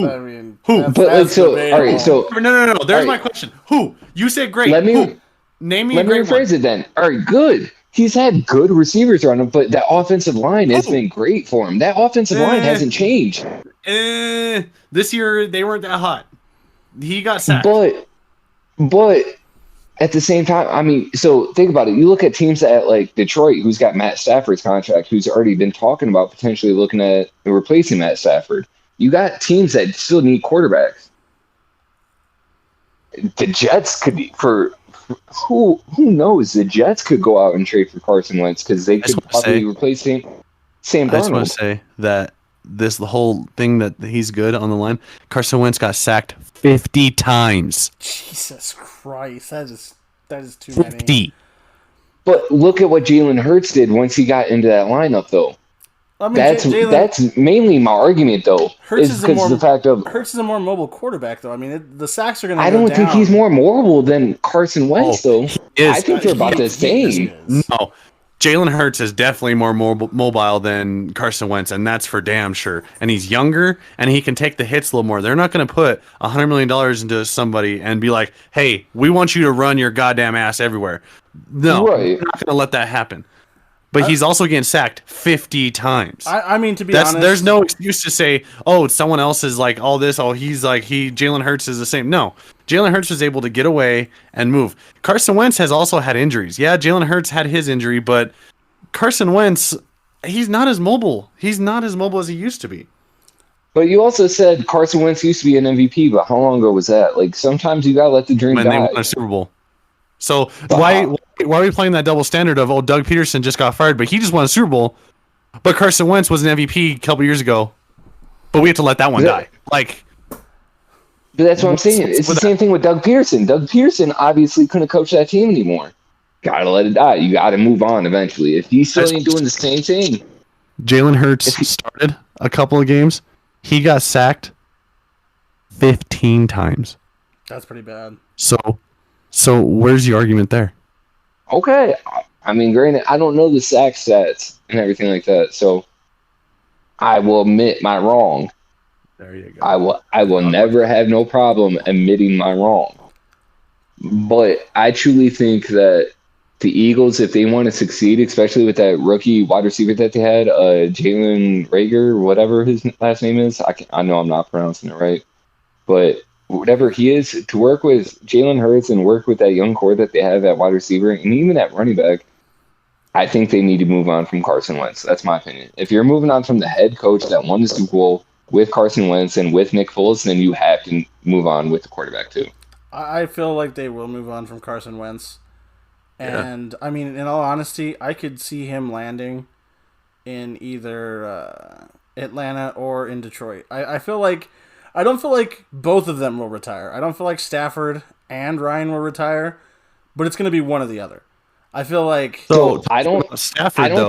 All right. So no. There's my question. Who? You said great. Let me name me. Let me rephrase it then. All right, good. He's had good receivers around him, but that offensive line has been great for him. That offensive line hasn't changed. This year they weren't that hot. He got sacked. But at the same time, I mean, so think about it. You look at teams at like Detroit, who's got Matt Stafford's contract, who's already been talking about potentially looking at replacing Matt Stafford. You got teams that still need quarterbacks. The Jets could be who knows? The Jets could go out and trade for Carson Wentz because they could probably replace Sam Darnold. I just want to say that the whole thing that he's good on the line. Carson Wentz got sacked 50 times. Jesus Christ, that is too 50. many. But look at what Jalen Hurts did once he got into that lineup, though. I mean, that's mainly my argument, though. Hurts is a more mobile quarterback, though. I mean, the sacks are going to. I don't think he's more mobile than Carson Wentz, though. I think they're about the same. No, Jalen Hurts is definitely more mobile than Carson Wentz, and that's for damn sure. And he's younger, and he can take the hits a little more. They're not going to put $100 million into somebody and be like, "Hey, we want you to run your goddamn ass everywhere." No, we're not going to let that happen. But he's also getting sacked 50 times. I mean, to be honest, there's no excuse to say, "Oh, someone else is like all this." Oh, Jalen Hurts is the same. No, Jalen Hurts was able to get away and move. Carson Wentz has also had injuries. Yeah, Jalen Hurts had his injury, but Carson Wentz, he's not as mobile. He's not as mobile as he used to be. But you also said Carson Wentz used to be an MVP, but how long ago was that? Like, sometimes you gotta let the dream die. When they won a Super Bowl. So why are we playing that double standard of Doug Peterson just got fired, but he just won a Super Bowl, but Carson Wentz was an MVP a couple years ago, but we have to let that one die. Like, but that's what I'm saying. It's the same thing with Doug Peterson. Doug Peterson obviously couldn't coach that team anymore. Gotta let it die. You gotta move on eventually. If he's still ain't doing the same thing. Jalen Hurts started a couple of games. He got sacked 15 times. That's pretty bad. So where's the argument there? Okay. I mean, granted, I don't know the sack stats and everything like that, so I will admit my wrong. There you go. I will never have no problem admitting my wrong. But I truly think that the Eagles, if they want to succeed, especially with that rookie wide receiver that they had, Jalen Reagor, whatever his last name is, I know I'm not pronouncing it right, but whatever he is, to work with Jalen Hurts and work with that young core that they have at wide receiver and even at running back, I think they need to move on from Carson Wentz. That's my opinion. If you're moving on from the head coach that won the Super Bowl with Carson Wentz and with Nick Foles, then you have to move on with the quarterback too. I feel like they will move on from Carson Wentz. And, I mean, in all honesty, I could see him landing in either Atlanta or in Detroit. I don't feel like both of them will retire. I don't feel like Stafford and Ryan will retire, but it's going to be one or the other. I feel like I don't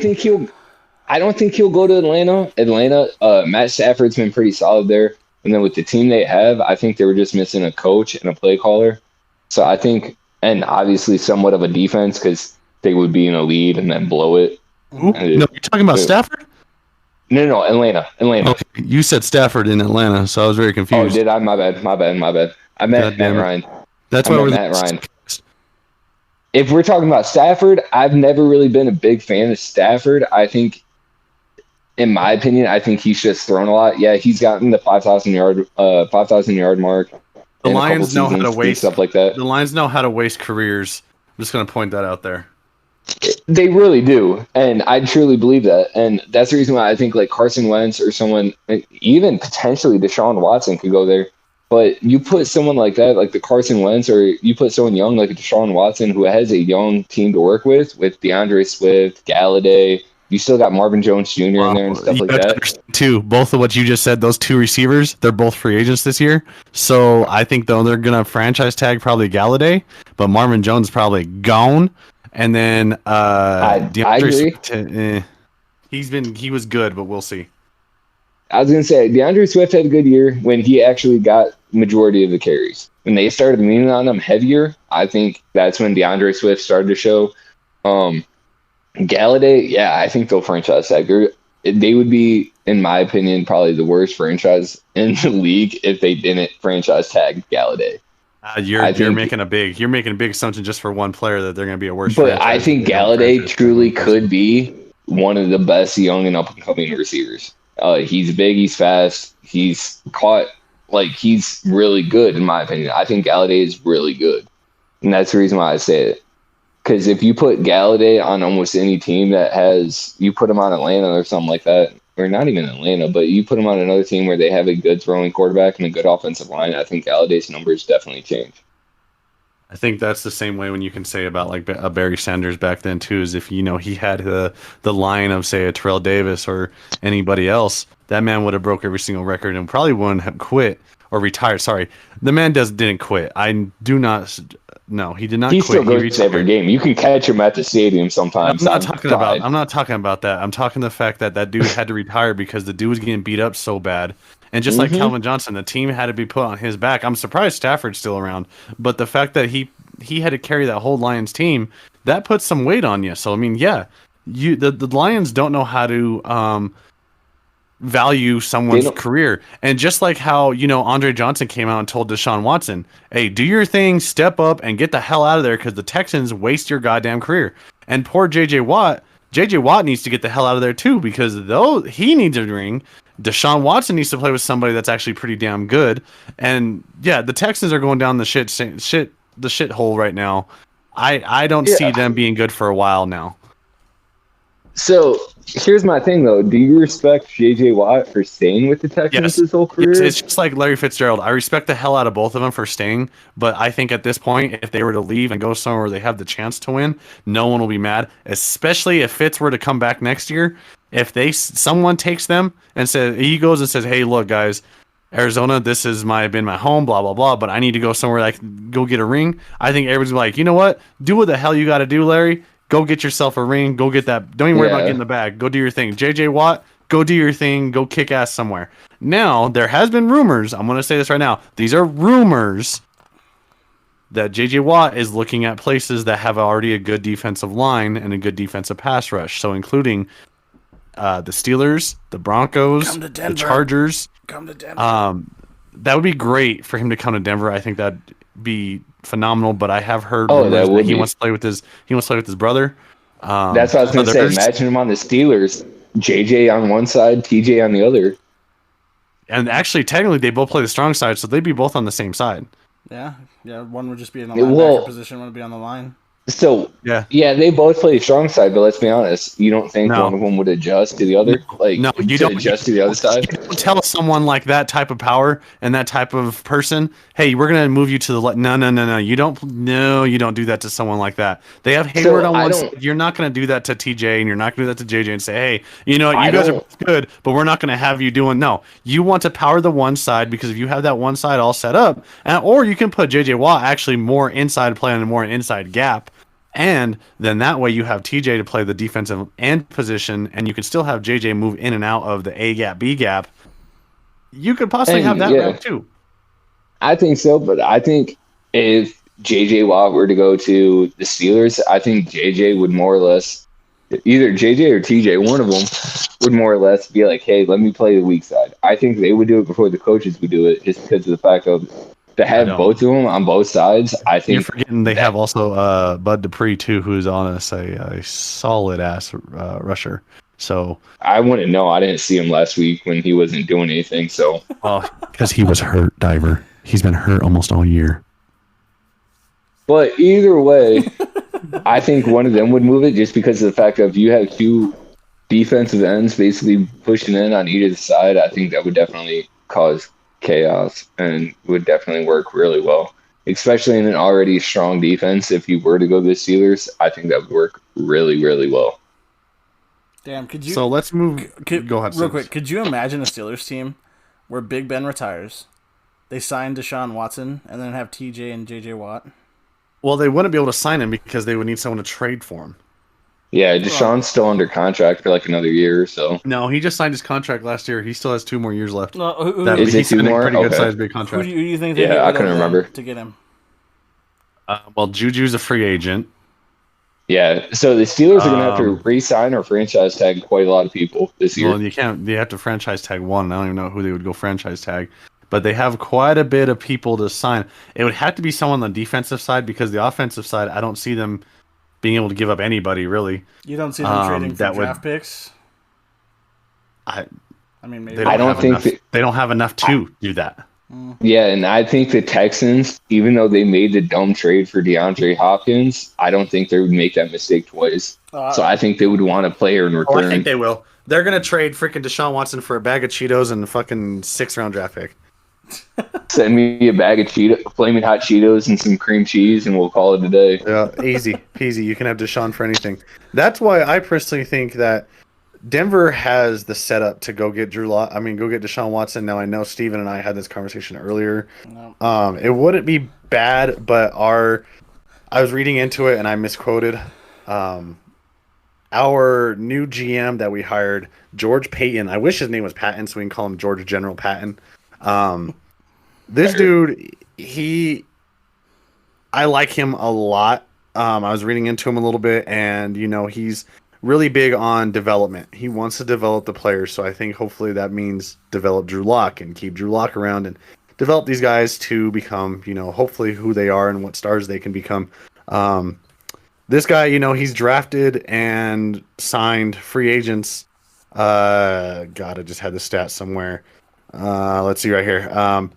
think he'll go to Atlanta. Matt Stafford's been pretty solid there, and then with the team they have, I think they were just missing a coach and a play caller. So I think, and obviously somewhat of a defense because they would be in a lead and then blow it. No, you're talking about Stafford? No, Atlanta. Okay, you said Stafford in Atlanta, so I was very confused. Oh, did I? My bad. I meant Matt Ryan. That's why we're Matt Ryan. If we're talking about Stafford, I've never really been a big fan of Stafford. I think, in my opinion, he's just thrown a lot. Yeah, he's gotten the 5,000 yard mark. The Lions know how to waste stuff like that. The Lions know how to waste careers. I'm just going to point that out there. They really do, and I truly believe that, and that's the reason why I think like Carson Wentz or someone, even potentially Deshaun Watson could go there. But you put someone like that, like the Carson Wentz, or you put someone young like Deshaun Watson, who has a young team to work with DeAndre Swift, Galladay. You still got Marvin Jones Jr. in there and stuff like that. Too, both of what you just said, those two receivers, they're both free agents this year. So I think though they're gonna franchise tag probably Galladay, but Marvin Jones is probably gone. And then I agree. He was good, but we'll see. I was gonna say DeAndre Swift had a good year when he actually got majority of the carries. When they started leaning on him heavier, I think that's when DeAndre Swift started to show. Galladay, yeah, I think they'll franchise tag. They would be, in my opinion, probably the worst franchise in the league if they didn't franchise tag Galladay. You're making a big assumption just for one player that they're going to be a worse. But I think Galladay truly could be one of the best young and up and coming receivers. He's big, he's fast, he's really good in my opinion. I think Galladay is really good, and that's the reason why I say it. Because if you put Galladay on almost any team you put him on Atlanta or something like that, or not even Atlanta, but you put him on another team where they have a good throwing quarterback and a good offensive line, I think Galladay's numbers definitely change. I think that's the same way when you can say about like a Barry Sanders back then too, is if he had the line of say a Terrell Davis or anybody else, that man would have broke every single record and probably wouldn't have quit or retired. Sorry, the man didn't quit. No, he did not he quit. Still goes to every game. You can catch him at the stadium sometimes. I'm not talking about that. I'm talking the fact that dude had to retire because the dude was getting beat up so bad. And just like Calvin Johnson, the team had to be put on his back. I'm surprised Stafford's still around, but the fact that he had to carry that whole Lions team, that puts some weight on you. So I mean, yeah, the Lions don't know how to value someone's career. And just like how, Andre Johnson came out and told Deshaun Watson, hey, do your thing, step up, and get the hell out of there because the Texans waste your goddamn career. And poor J.J. Watt needs to get the hell out of there too because though he needs a ring, Deshaun Watson needs to play with somebody that's actually pretty damn good. And yeah, the Texans are going down the shithole right now. I don't see them being good for a while now. So here's my thing, though. Do you respect J.J. Watt for staying with the Texans his whole career? It's just like Larry Fitzgerald. I respect the hell out of both of them for staying, but I think at this point, if they were to leave and go somewhere where they have the chance to win, no one will be mad, especially if Fitz were to come back next year. If someone takes them and he goes and says, hey, look, guys, Arizona, this has been my home, blah, blah, blah, but I need to go somewhere I can go get a ring. I think everybody's like, you know what? Do what the hell you got to do, Larry. Go get yourself a ring. Go get that. Don't even worry about getting the bag. Go do your thing. J.J. Watt, go do your thing. Go kick ass somewhere. Now, there has been rumors. I'm going to say this right now. These are rumors that J.J. Watt is looking at places that have already a good defensive line and a good defensive pass rush. So including the Steelers, the Broncos, the Chargers. Come to Denver. That would be great for him to come to Denver. I think that'd be phenomenal, but I have heard that he wants to play with his brother. That's what I was going to say. Imagine him on the Steelers, JJ on one side, TJ on the other. And actually, technically, they both play the strong side, so they'd be both on the same side. Yeah. One would just be in the linebacker position, one would be on the line. So they both play strong side, but let's be honest, you don't think one of them would adjust to the other? No, you don't adjust to the other side. You don't tell someone like that type of power and that type of person, hey, we're gonna move you to the left. No. You don't do that to someone like that. They have Hayward on one side. You're not gonna do that to TJ, and you're not gonna do that to JJ and say, hey, you guys are good, but we're not gonna have you doing. No, you want to power the one side because if you have that one side all set up, or you can put JJ Watt actually more inside play on a more inside gap. And then that way you have TJ to play the defensive end position, and you can still have JJ move in and out of the A gap, B gap. You could possibly have that route too. I think so, but I think if JJ Watt were to go to the Steelers, I think JJ would more or less, either JJ or TJ, one of them would more or less be like, hey, let me play the weak side. I think they would do it before the coaches would do it, just because of the fact of to have both of them on both sides. I think you're forgetting they have also Bud Dupree too, who's on a solid ass rusher. So I wouldn't know. I didn't see him last week when he wasn't doing anything. So because he was hurt, Diver. He's been hurt almost all year. But either way, I think one of them would move it just because of the fact of you have two defensive ends basically pushing in on either side. I think that would definitely cause chaos and would definitely work really well, especially in an already strong defense. If you were to go to the Steelers, I think that would work really, really well. Damn, could you? So let's move. Go ahead, real quick. Could you imagine a Steelers team where Big Ben retires, they sign Deshaun Watson, and then have TJ and JJ Watt? Well, they wouldn't be able to sign him because they would need someone to trade for him. Yeah, Deshaun's still under contract for like another year or so. No, he just signed his contract last year. He still has 2 more years left. Is He it 2 signed a more? pretty good Okay. sized big Who contract. do you think they Yeah, get I rid couldn't of remember. to get him? Well, Juju's a free agent. Yeah, so the Steelers are going to have to re-sign or franchise tag quite a lot of people this year. Well, you can't. They have to franchise tag one. I don't even know who they would go franchise tag, but they have quite a bit of people to sign. It would have to be someone on the defensive side because the offensive side, I don't see them being able to give up anybody really. You don't see them trading for that would- draft picks? I mean, maybe. they don't I don't have think enough. They don't have enough to do that. Yeah, and I think the Texans, even though they made the dumb trade for DeAndre Hopkins, I don't think they would make that mistake twice. So I think they would want a player in Oh, return. I think they will. They're gonna trade freaking Deshaun Watson for a bag of Cheetos and a fucking 6th-round draft pick. Send me a bag of flaming hot Cheetos and some cream cheese, and we'll call it a day. Yeah, easy peasy. You can have Deshaun for anything. That's why I personally think that Denver has the setup to go get go get Deshaun Watson. Now I know Steven and I had this conversation earlier. No. It wouldn't be bad, but I was reading into it and I misquoted. Our new GM that we hired, George Payton. I wish his name was Patton, so we can call him George General Patton. This dude, I like him a lot. I was reading into him a little bit, and he's really big on development. He wants to develop the players, so I think hopefully that means develop Drew Lock and keep Drew Lock around and develop these guys to become, hopefully who they are and what stars they can become. This guy, he's drafted and signed free agents. God, I just had the stat somewhere. Let's see right here.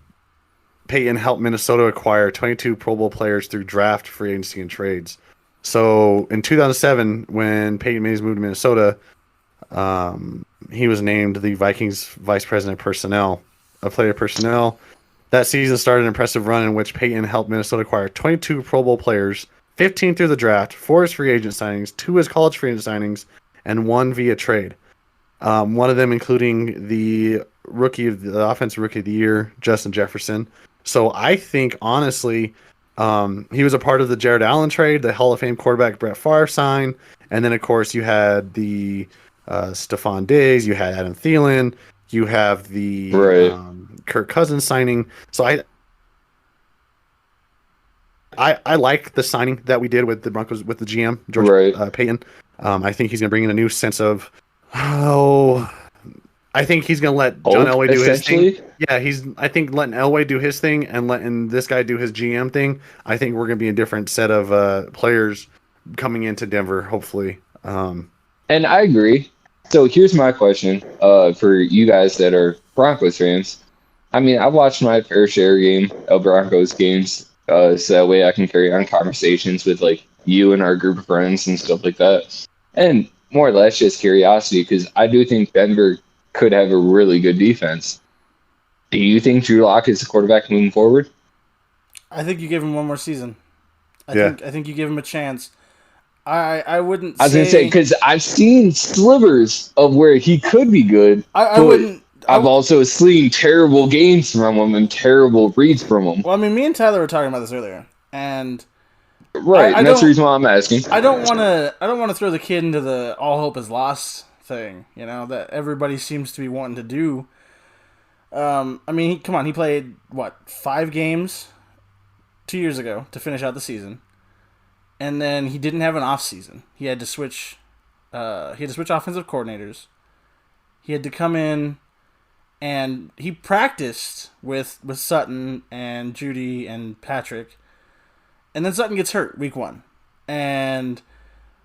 Peyton helped Minnesota acquire 22 Pro Bowl players through draft, free agency, and trades. So in 2007, when Peyton made his move to Minnesota, he was named the Vikings Vice President of Player Personnel. That season started an impressive run in which Peyton helped Minnesota acquire 22 Pro Bowl players, 15 through the draft, 4 as free agent signings, 2 as college free agent signings, and 1 via trade. One of them including the offensive rookie of the year, Justin Jefferson. So I think, honestly, he was a part of the Jared Allen trade, the Hall of Fame quarterback Brett Favre sign, and then, of course, you had the Stephon Diggs, you had Adam Thielen, you have the Kirk Cousins signing. So I like the signing that we did with the Broncos, with the GM, George Payton. I think he's going to bring in a new sense of, I think he's going to let John Elway do his thing. Yeah, I think letting Elway do his thing and letting this guy do his GM thing, I think we're going to be a different set of players coming into Denver, hopefully. And I agree. So here's my question for you guys that are Broncos fans. I mean, I've watched my fair share of Broncos games, so that way I can carry on conversations with like you and our group of friends and stuff like that. And more or less just curiosity, because I do think Denver could have a really good defense. Do you think Drew Lock is the quarterback moving forward? I think you give him one more season. I think you give him a chance. I wouldn't. I was gonna say, because I've seen slivers of where he could be good. I wouldn't. I've also seen terrible games from him and terrible reads from him. Well, I mean, me and Tyler were talking about this earlier, and and that's the reason why I'm asking. I don't want to throw the kid into the all hope is lost thing, that everybody seems to be wanting to do. I mean, come on, he played 5 games 2 years ago to finish out the season, and then he didn't have an off season. He had to switch. He had to switch offensive coordinators. He had to come in, and he practiced with Sutton and Judy and Patrick, and then Sutton gets hurt week 1, and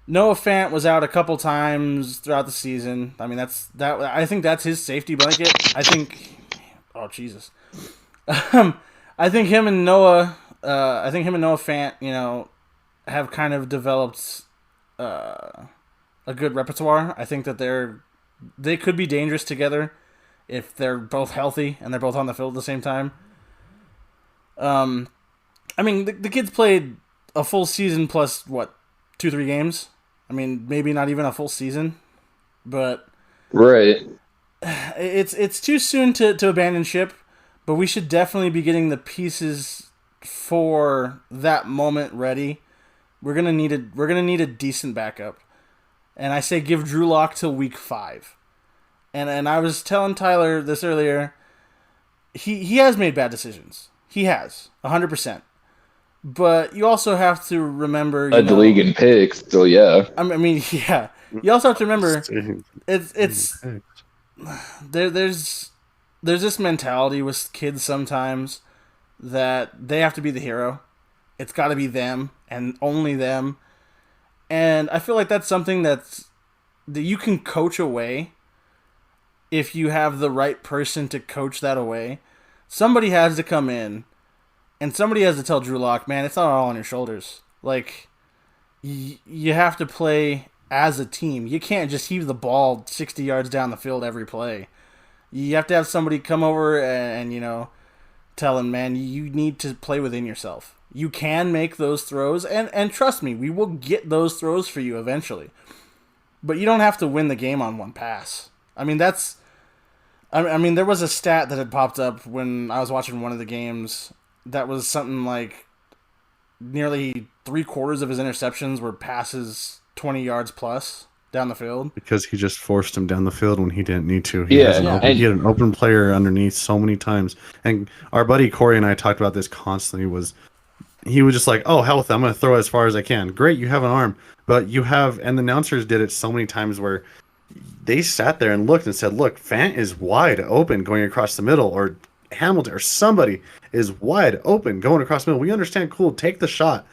Noah Fant was out a couple times throughout the season. I mean, I think that's his safety blanket. Oh Jesus. I think him and Noah Fant, have kind of developed a good repertoire. I think that they could be dangerous together if they're both healthy and they're both on the field at the same time. I mean, the kids played a full season plus 2-3 games. I mean, maybe not even a full season, but it's too soon to abandon ship. But we should definitely be getting the pieces for that moment ready. We're gonna need a decent backup. And I say give Drew Lock till week 5. And I was telling Tyler this earlier. He has made bad decisions. He has, 100%. But you also have to remember... The league in picks, so yeah. I mean, yeah. You also have to remember, there's this mentality with kids sometimes that they have to be the hero. It's got to be them and only them. And I feel like that's something that you can coach away if you have the right person to coach that away. Somebody has to come in and somebody has to tell Drew Lock, man, it's not all on your shoulders. Like, you have to play as a team. You can't just heave the ball 60 yards down the field every play. You have to have somebody come over and tell him, man, you need to play within yourself. You can make those throws, and trust me, we will get those throws for you eventually. But you don't have to win the game on one pass. I mean, there was a stat that had popped up when I was watching one of the games that was something like nearly 3/4 of his interceptions were passes 20 yards plus down the field. Because he just forced him down the field when he didn't need to. He had an open player underneath so many times. And our buddy Corey and I talked about this constantly. He was just like, oh, hell with it, I'm going to throw it as far as I can. Great, you have an arm. But and the announcers did it so many times where they sat there and looked and said, look, Fant is wide open going across the middle, or Hamilton or somebody is wide open going across the middle. We understand, cool, take the shot,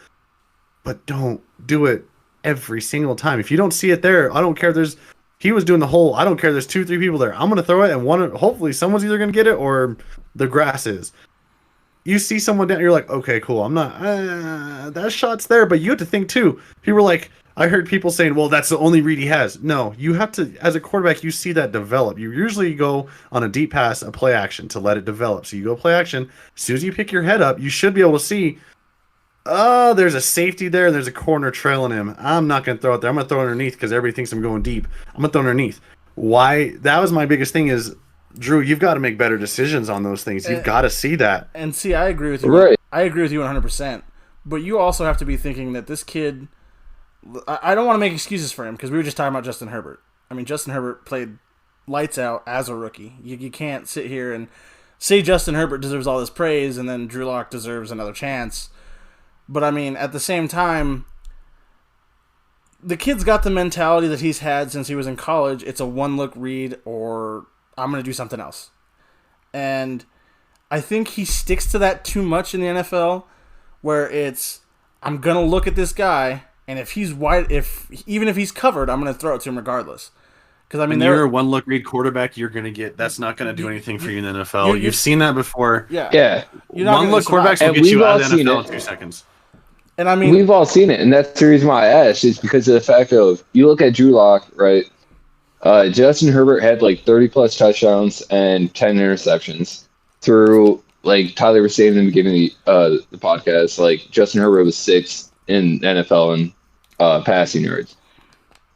but don't do it every single time. If you don't see it there, I don't care. He was doing the whole, I don't care, there's 2-3 people there, I'm going to throw it, and hopefully someone's either going to get it or the grass is. You see someone down, you're like, okay, cool, I'm not, that shot's there, but you have to think too. People were like, I heard people saying, well, that's the only read he has. No, you have to, as a quarterback, you see that develop. You usually go on a deep pass, a play action to let it develop. So you go play action. As soon as you pick your head up, you should be able to see, there's a safety there, and there's a corner trailing him. I'm not going to throw it there. I'm going to throw it underneath because everybody thinks I'm going deep. I'm going to throw it underneath. Why? That was my biggest thing is, Drew, you've got to make better decisions on those things. You've got to see that. And see, I agree with you. Right. I agree with you 100%. But you also have to be thinking that this kid... I don't want to make excuses for him because we were just talking about Justin Herbert. I mean, Justin Herbert played lights out as a rookie. You can't sit here and say Justin Herbert deserves all this praise and then Drew Lock deserves another chance. But, I mean, at the same time, the kid's got the mentality that he's had since he was in college. It's a one-look read or I'm going to do something else. And I think he sticks to that too much in the NFL where it's, I'm going to look at this guy, and if he's wide, even if he's covered, I'm going to throw it to him regardless. Because I mean, when you're a one-look read quarterback, you're going to get. That's not going to do anything for you in the NFL. You've seen that before. Yeah. One-look quarterbacks will get you out of the NFL in 2 seconds. And I mean, we've all seen it, and that's the reason why I asked. Is because of the fact of you look at Drew Lock, right? Justin Herbert had like 30+ touchdowns and 10 interceptions through. Like Tyler was saying in the beginning of the podcast, like Justin Herbert was 6th in NFL in passing yards.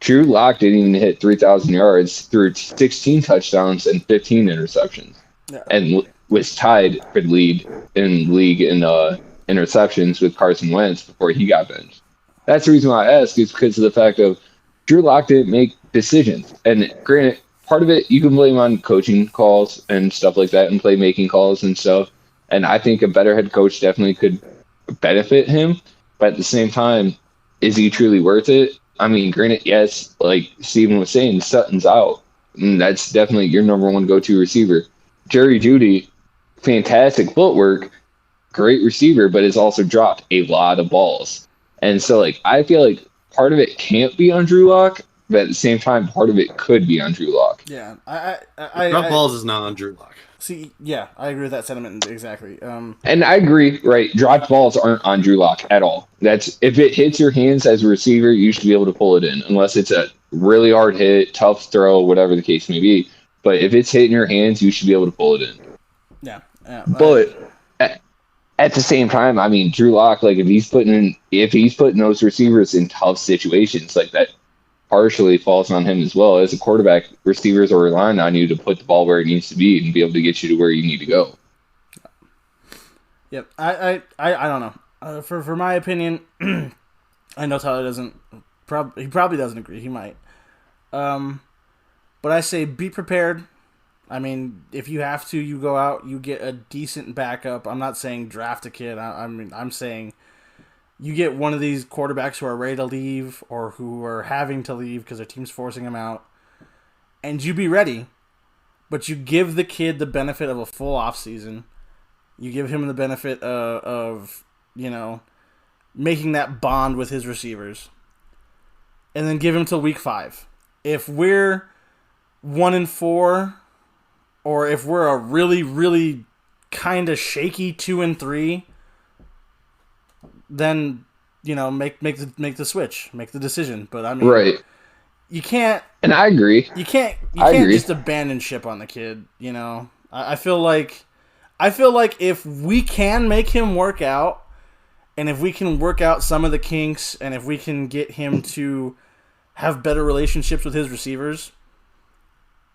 Drew Lock didn't even hit 3,000 yards through 16 touchdowns and 15 interceptions, and was tied for the lead in interceptions with Carson Wentz before he got benched. That's the reason why I ask is because of the fact of Drew Lock didn't make decisions, and granted, part of it you can blame on coaching calls and stuff like that, and playmaking calls and stuff. And I think a better head coach definitely could benefit him. But at the same time, is he truly worth it? I mean, granted, yes, like Steven was saying, Sutton's out. And that's definitely your number one go-to receiver. Jerry Jeudy, fantastic footwork, great receiver, but has also dropped a lot of balls. And so, like, I feel like part of it can't be on Drew Lock, but at the same time, part of it could be on Drew Lock. Yeah. Drop balls is not on Drew Lock. See, yeah, I agree with that sentiment exactly. And I agree, right? Dropped balls aren't on Drew Lock at all. That's if it hits your hands as a receiver, you should be able to pull it in, unless it's a really hard hit, tough throw, whatever the case may be. But if it's hitting your hands, you should be able to pull it in. Yeah. But at the same time, I mean, Drew Lock, like if he's putting those receivers in tough situations, like that partially falls on him as well. As a quarterback, receivers are relying on you to put the ball where it needs to be and be able to get you to where you need to go. Yep. I don't know. For my opinion, I know Tyler doesn't. He probably doesn't agree. He might. But I say be prepared. I mean, if you have to, you go out, you get a decent backup. I'm not saying draft a kid. I'm saying you get one of these quarterbacks who are ready to leave or who are having to leave because their team's forcing them out, and you be ready. But you give the kid the benefit of a full off season. You give him the benefit of making that bond with his receivers, and then give him till week 5. If we're 1-4, or if we're a really, really kind of shaky 2-3, then make the switch, make the decision. But I mean, Right. you can't. And I agree. You can't agree. just abandon ship on the kid. I feel like if we can make him work out, and if we can work out some of the kinks, and if we can get him to have better relationships with his receivers,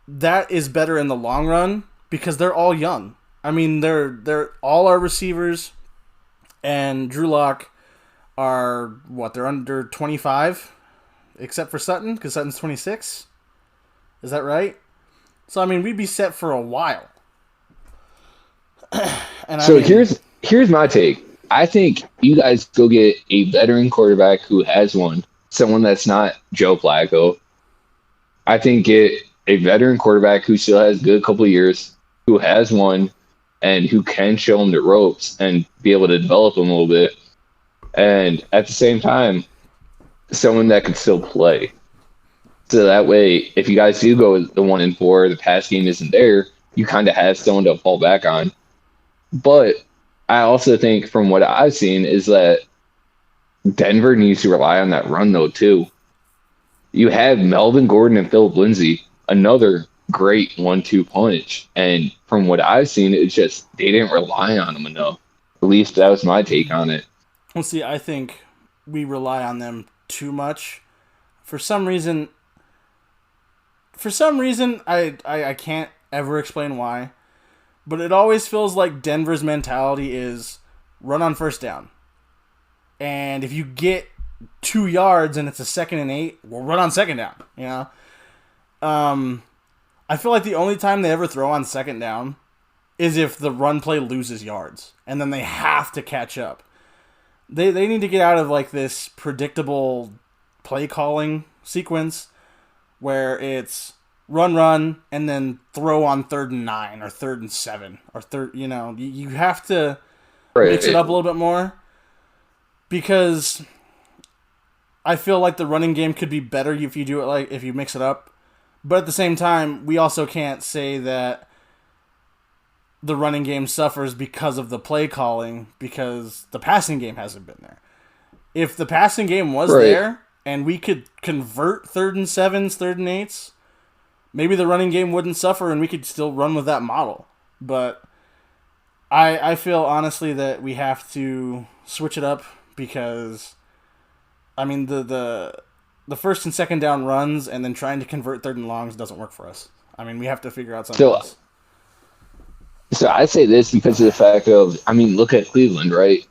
that is better in the long run because they're all young. I mean, they're all our receivers, and Drew Lock are what? They're under 25, except for Sutton because Sutton's 26. Is that right? So I mean, we'd be set for a while. Here's my take. I think you guys go get a veteran quarterback who has one, someone that's not Joe Flacco. I think get a veteran quarterback who still has a good couple of years, who has one, and who can show him the ropes and be able to develop him a little bit. And at the same time, someone that could still play. So that way, if you guys do go with the 1-4, the pass game isn't there, you kind of have someone to fall back on. But I also think from what I've seen is that Denver needs to rely on that run, though, too. You have Melvin Gordon and Philip Lindsay, another great 1-2 punch. And from what I've seen, it's just they didn't rely on them enough. At least that was my take on it. Well, see, I think we rely on them too much. For some reason, I can't ever explain why, but it always feels like Denver's mentality is run on first down. And if you get 2 yards and it's a 2nd and 8, we'll run on second down, I feel like the only time they ever throw on second down is if the run play loses yards, and then they have to catch up. They need to get out of like this predictable play calling sequence where it's run, and then throw on 3rd and 9 or 3rd and 7 or third. You have to mix it up a little bit more, because I feel like the running game could be better if you do it if you mix it up. But at the same time, we also can't say that the running game suffers because of the play calling, because the passing game hasn't been there. If the passing game was there and we could convert 3rd and 7s, 3rd and 8s, maybe the running game wouldn't suffer and we could still run with that model. But I feel honestly that we have to switch it up, because I mean the 1st and 2nd down runs and then trying to convert 3rd and longs doesn't work for us. I mean, we have to figure out something else. So I say this because of the fact of, I mean, look at Cleveland, right?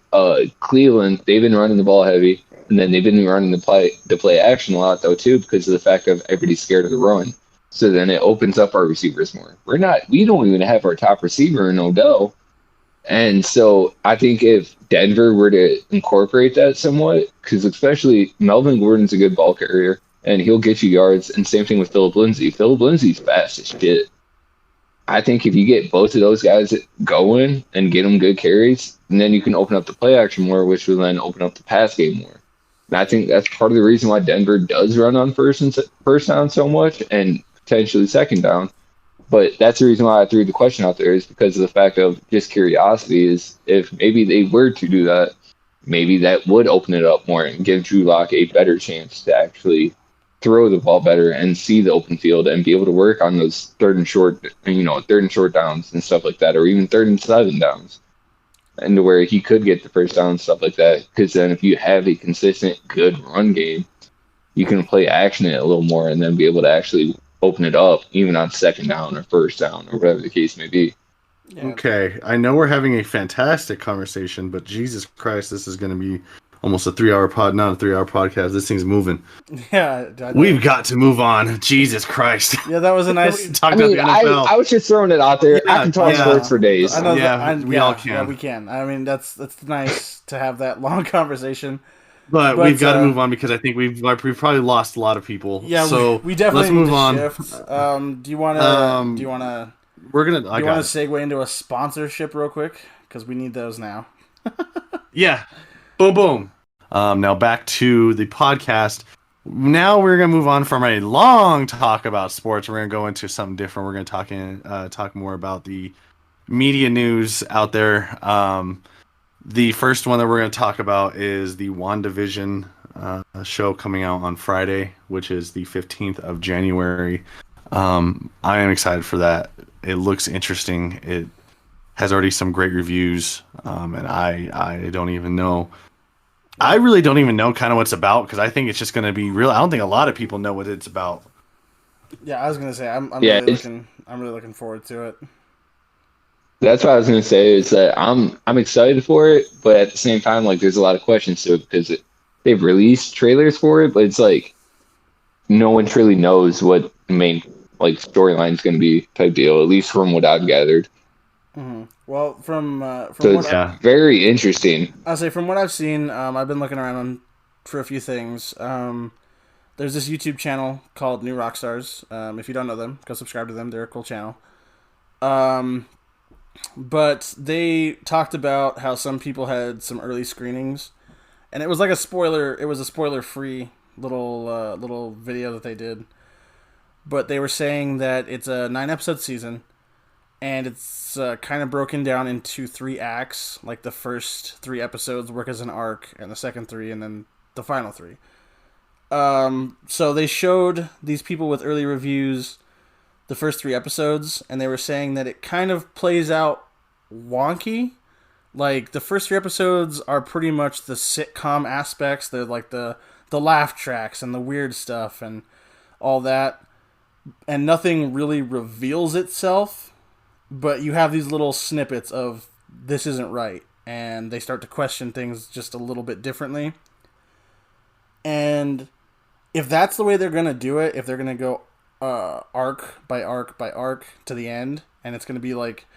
Cleveland, they've been running the ball heavy, and then they've been running the play action a lot though too, because of the fact of everybody's scared of the run. So then it opens up our receivers more. We don't even have our top receiver in Odell. And so I think if Denver were to incorporate that somewhat, because especially Melvin Gordon's a good ball carrier, and he'll get you yards, and same thing with Philip Lindsay. Philip Lindsay's fast as shit. I think if you get both of those guys going and get them good carries, and then you can open up the play action more, which will then open up the pass game more. And I think that's part of the reason why Denver does run on first down so much, and potentially second down. But that's the reason why I threw the question out there, is because of the fact of just curiosity, is if maybe they were to do that, maybe that would open it up more and give Drew Lock a better chance to actually throw the ball better and see the open field and be able to work on those third and short downs and stuff like that, or even 3rd and 7 downs, and to where he could get the first down and stuff like that. Because then if you have a consistent, good run game, you can play action it a little more and then be able to actually open it up even on 2nd down or 1st down or whatever the case may be. Yeah. Okay, I know we're having a fantastic conversation, but Jesus Christ, this is going to be almost a 3 hour not a 3 hour podcast. This thing's moving. Yeah, We've got to move on. Jesus Christ. Yeah, that was a nice. Talk about the NFL. I was just throwing it out there. Yeah, I can talk sports for days. I know we all can. Yeah, we can. I mean, that's nice to have that long conversation. But we've got to move on because I think we've probably lost a lot of people. Yeah, so we definitely let's move need to on. Shift. Do you want to? We're gonna. Do you want to segue into a sponsorship real quick because we need those now. Yeah. Boom, boom. Now back to the podcast. Now we're gonna move on from a long talk about sports. We're gonna go into something different. We're gonna talk more about the media news out there. The first one that we're gonna talk about is the WandaVision show coming out on Friday, which is the 15th of January. I am excited for that. It looks interesting. It has already some great reviews, and I don't even know. I really don't even know kind of what it's about because I think it's just going to be real. I don't think a lot of people know what it's about. Yeah, I was gonna say I'm really looking forward to it. That's what I was gonna say is that I'm excited for it, but at the same time, like there's a lot of questions to it because they've released trailers for it, but it's like no one truly knows what the main like storyline is going to be type deal. At least from what I've gathered. Mm-hmm. Well, from so it's very interesting. I'll say from what I've seen, I've been looking around for a few things. There's this YouTube channel called New Rockstars. If you don't know them, go subscribe to them. They're a cool channel. But they talked about how some people had some early screenings, and it was like a spoiler. It was a spoiler-free little video that they did. But they were saying that it's a 9-episode season. And it's kind of broken down into 3 acts. Like the first 3 episodes work as an arc, and the second 3, and then the final 3. So they showed these people with early reviews the first 3 episodes, and they were saying that it kind of plays out wonky. Like the first 3 episodes are pretty much the sitcom aspects. They're like the laugh tracks and the weird stuff and all that. And nothing really reveals itself. But you have these little snippets of this isn't right, and they start to question things just a little bit differently. And if that's the way they're going to do it, if they're going to go arc by arc by arc to the end, and it's going to be like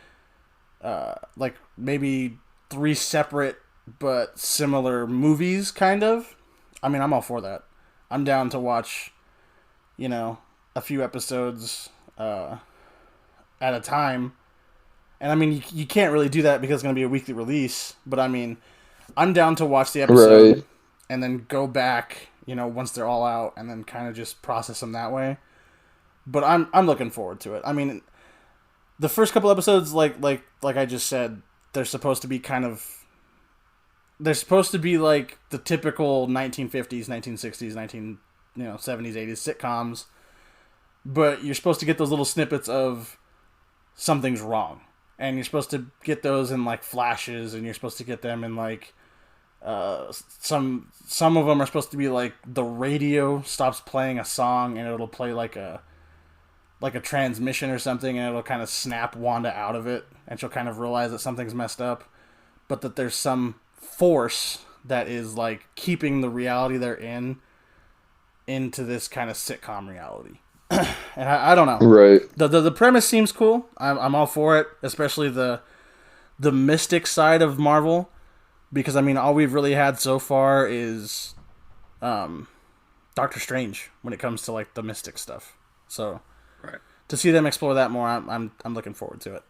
maybe 3 separate but similar movies, kind of, I mean, I'm all for that. I'm down to watch, a few episodes at a time. And I mean, you can't really do that because it's going to be a weekly release. But I mean, I'm down to watch the episode and then go back, once they're all out, and then kind of just process them that way. But I'm looking forward to it. I mean, the first couple episodes, like I just said, they're supposed to be like the typical 1950s, 1960s, 70s, 80s sitcoms. But you're supposed to get those little snippets of something's wrong. And you're supposed to get those in like flashes, and you're supposed to get them in like some of them are supposed to be like the radio stops playing a song, and it'll play like a transmission or something, and it'll kind of snap Wanda out of it, and she'll kind of realize that something's messed up, but that there's some force that is like keeping the reality they're into this kind of sitcom reality. And I don't know. Right. The premise seems cool. I'm all for it, especially the mystic side of Marvel, because I mean all we've really had so far is Doctor Strange when it comes to like the mystic stuff. So to see them explore that more, I'm looking forward to it.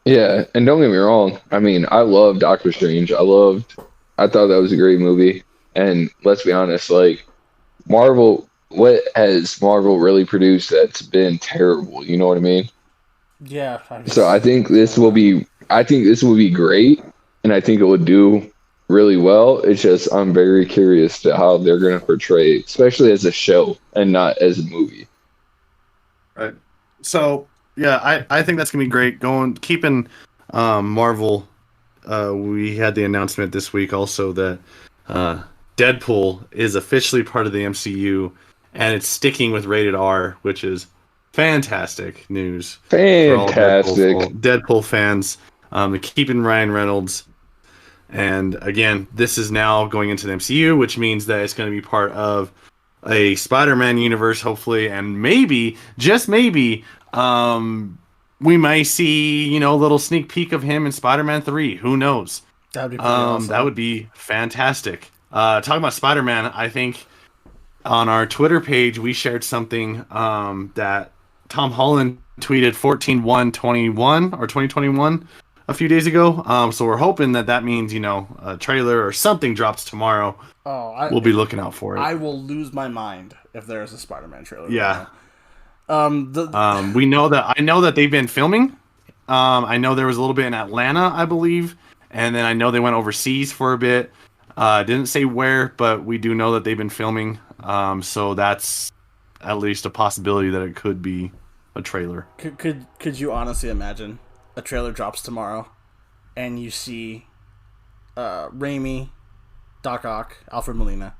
Yeah, and don't get me wrong. I mean, I love Doctor Strange. I thought that was a great movie. And let's be honest, like Marvel. What has Marvel really produced that's been terrible? You know what I mean? Yeah. So I think this will be great, and I think it would do really well. It's just I'm very curious to how they're going to portray, especially as a show and not as a movie. Right. So yeah, I think that's gonna be great. Keeping Marvel. We had the announcement this week also that Deadpool is officially part of the MCU. And it's sticking with rated R, which is fantastic news. Fantastic. For all Deadpool fans. Keeping Ryan Reynolds. And again, this is now going into the MCU, which means that it's going to be part of a Spider-Man universe, hopefully, and maybe, just maybe, we might see, a little sneak peek of him in Spider-Man 3. Who knows? That'd be pretty awesome. That would be fantastic. Talking about Spider-Man, I think on our Twitter page we shared something that Tom Holland tweeted 14/1/21 or 2021 a few days ago. So we're hoping that means a trailer or something drops tomorrow. We'll be looking out for it. I will lose my mind if there is a Spider-Man trailer. Yeah. Right we know that. I know that they've been filming. I know there was a little bit in Atlanta, I believe, and then I know they went overseas for a bit. Didn't say where, but we do know that they've been filming. So that's at least a possibility that it could be a trailer. Could you honestly imagine a trailer drops tomorrow, and you see Raimi, Doc Ock, Alfred Molina.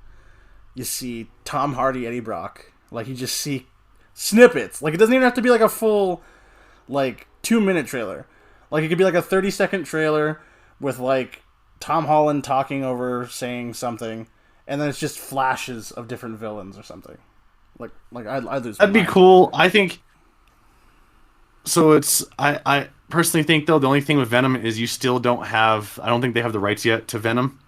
You see Tom Hardy, Eddie Brock. Like, you just see snippets. Like, it doesn't even have to be like a full 2-minute trailer. Like, it could be like a 30-second trailer with Tom Holland talking over saying something, and then it's just flashes of different villains or something. I'd lose. That'd be cool. I think. So I personally think, though, the only thing with Venom is you still don't have. I don't think they have the rights yet to Venom.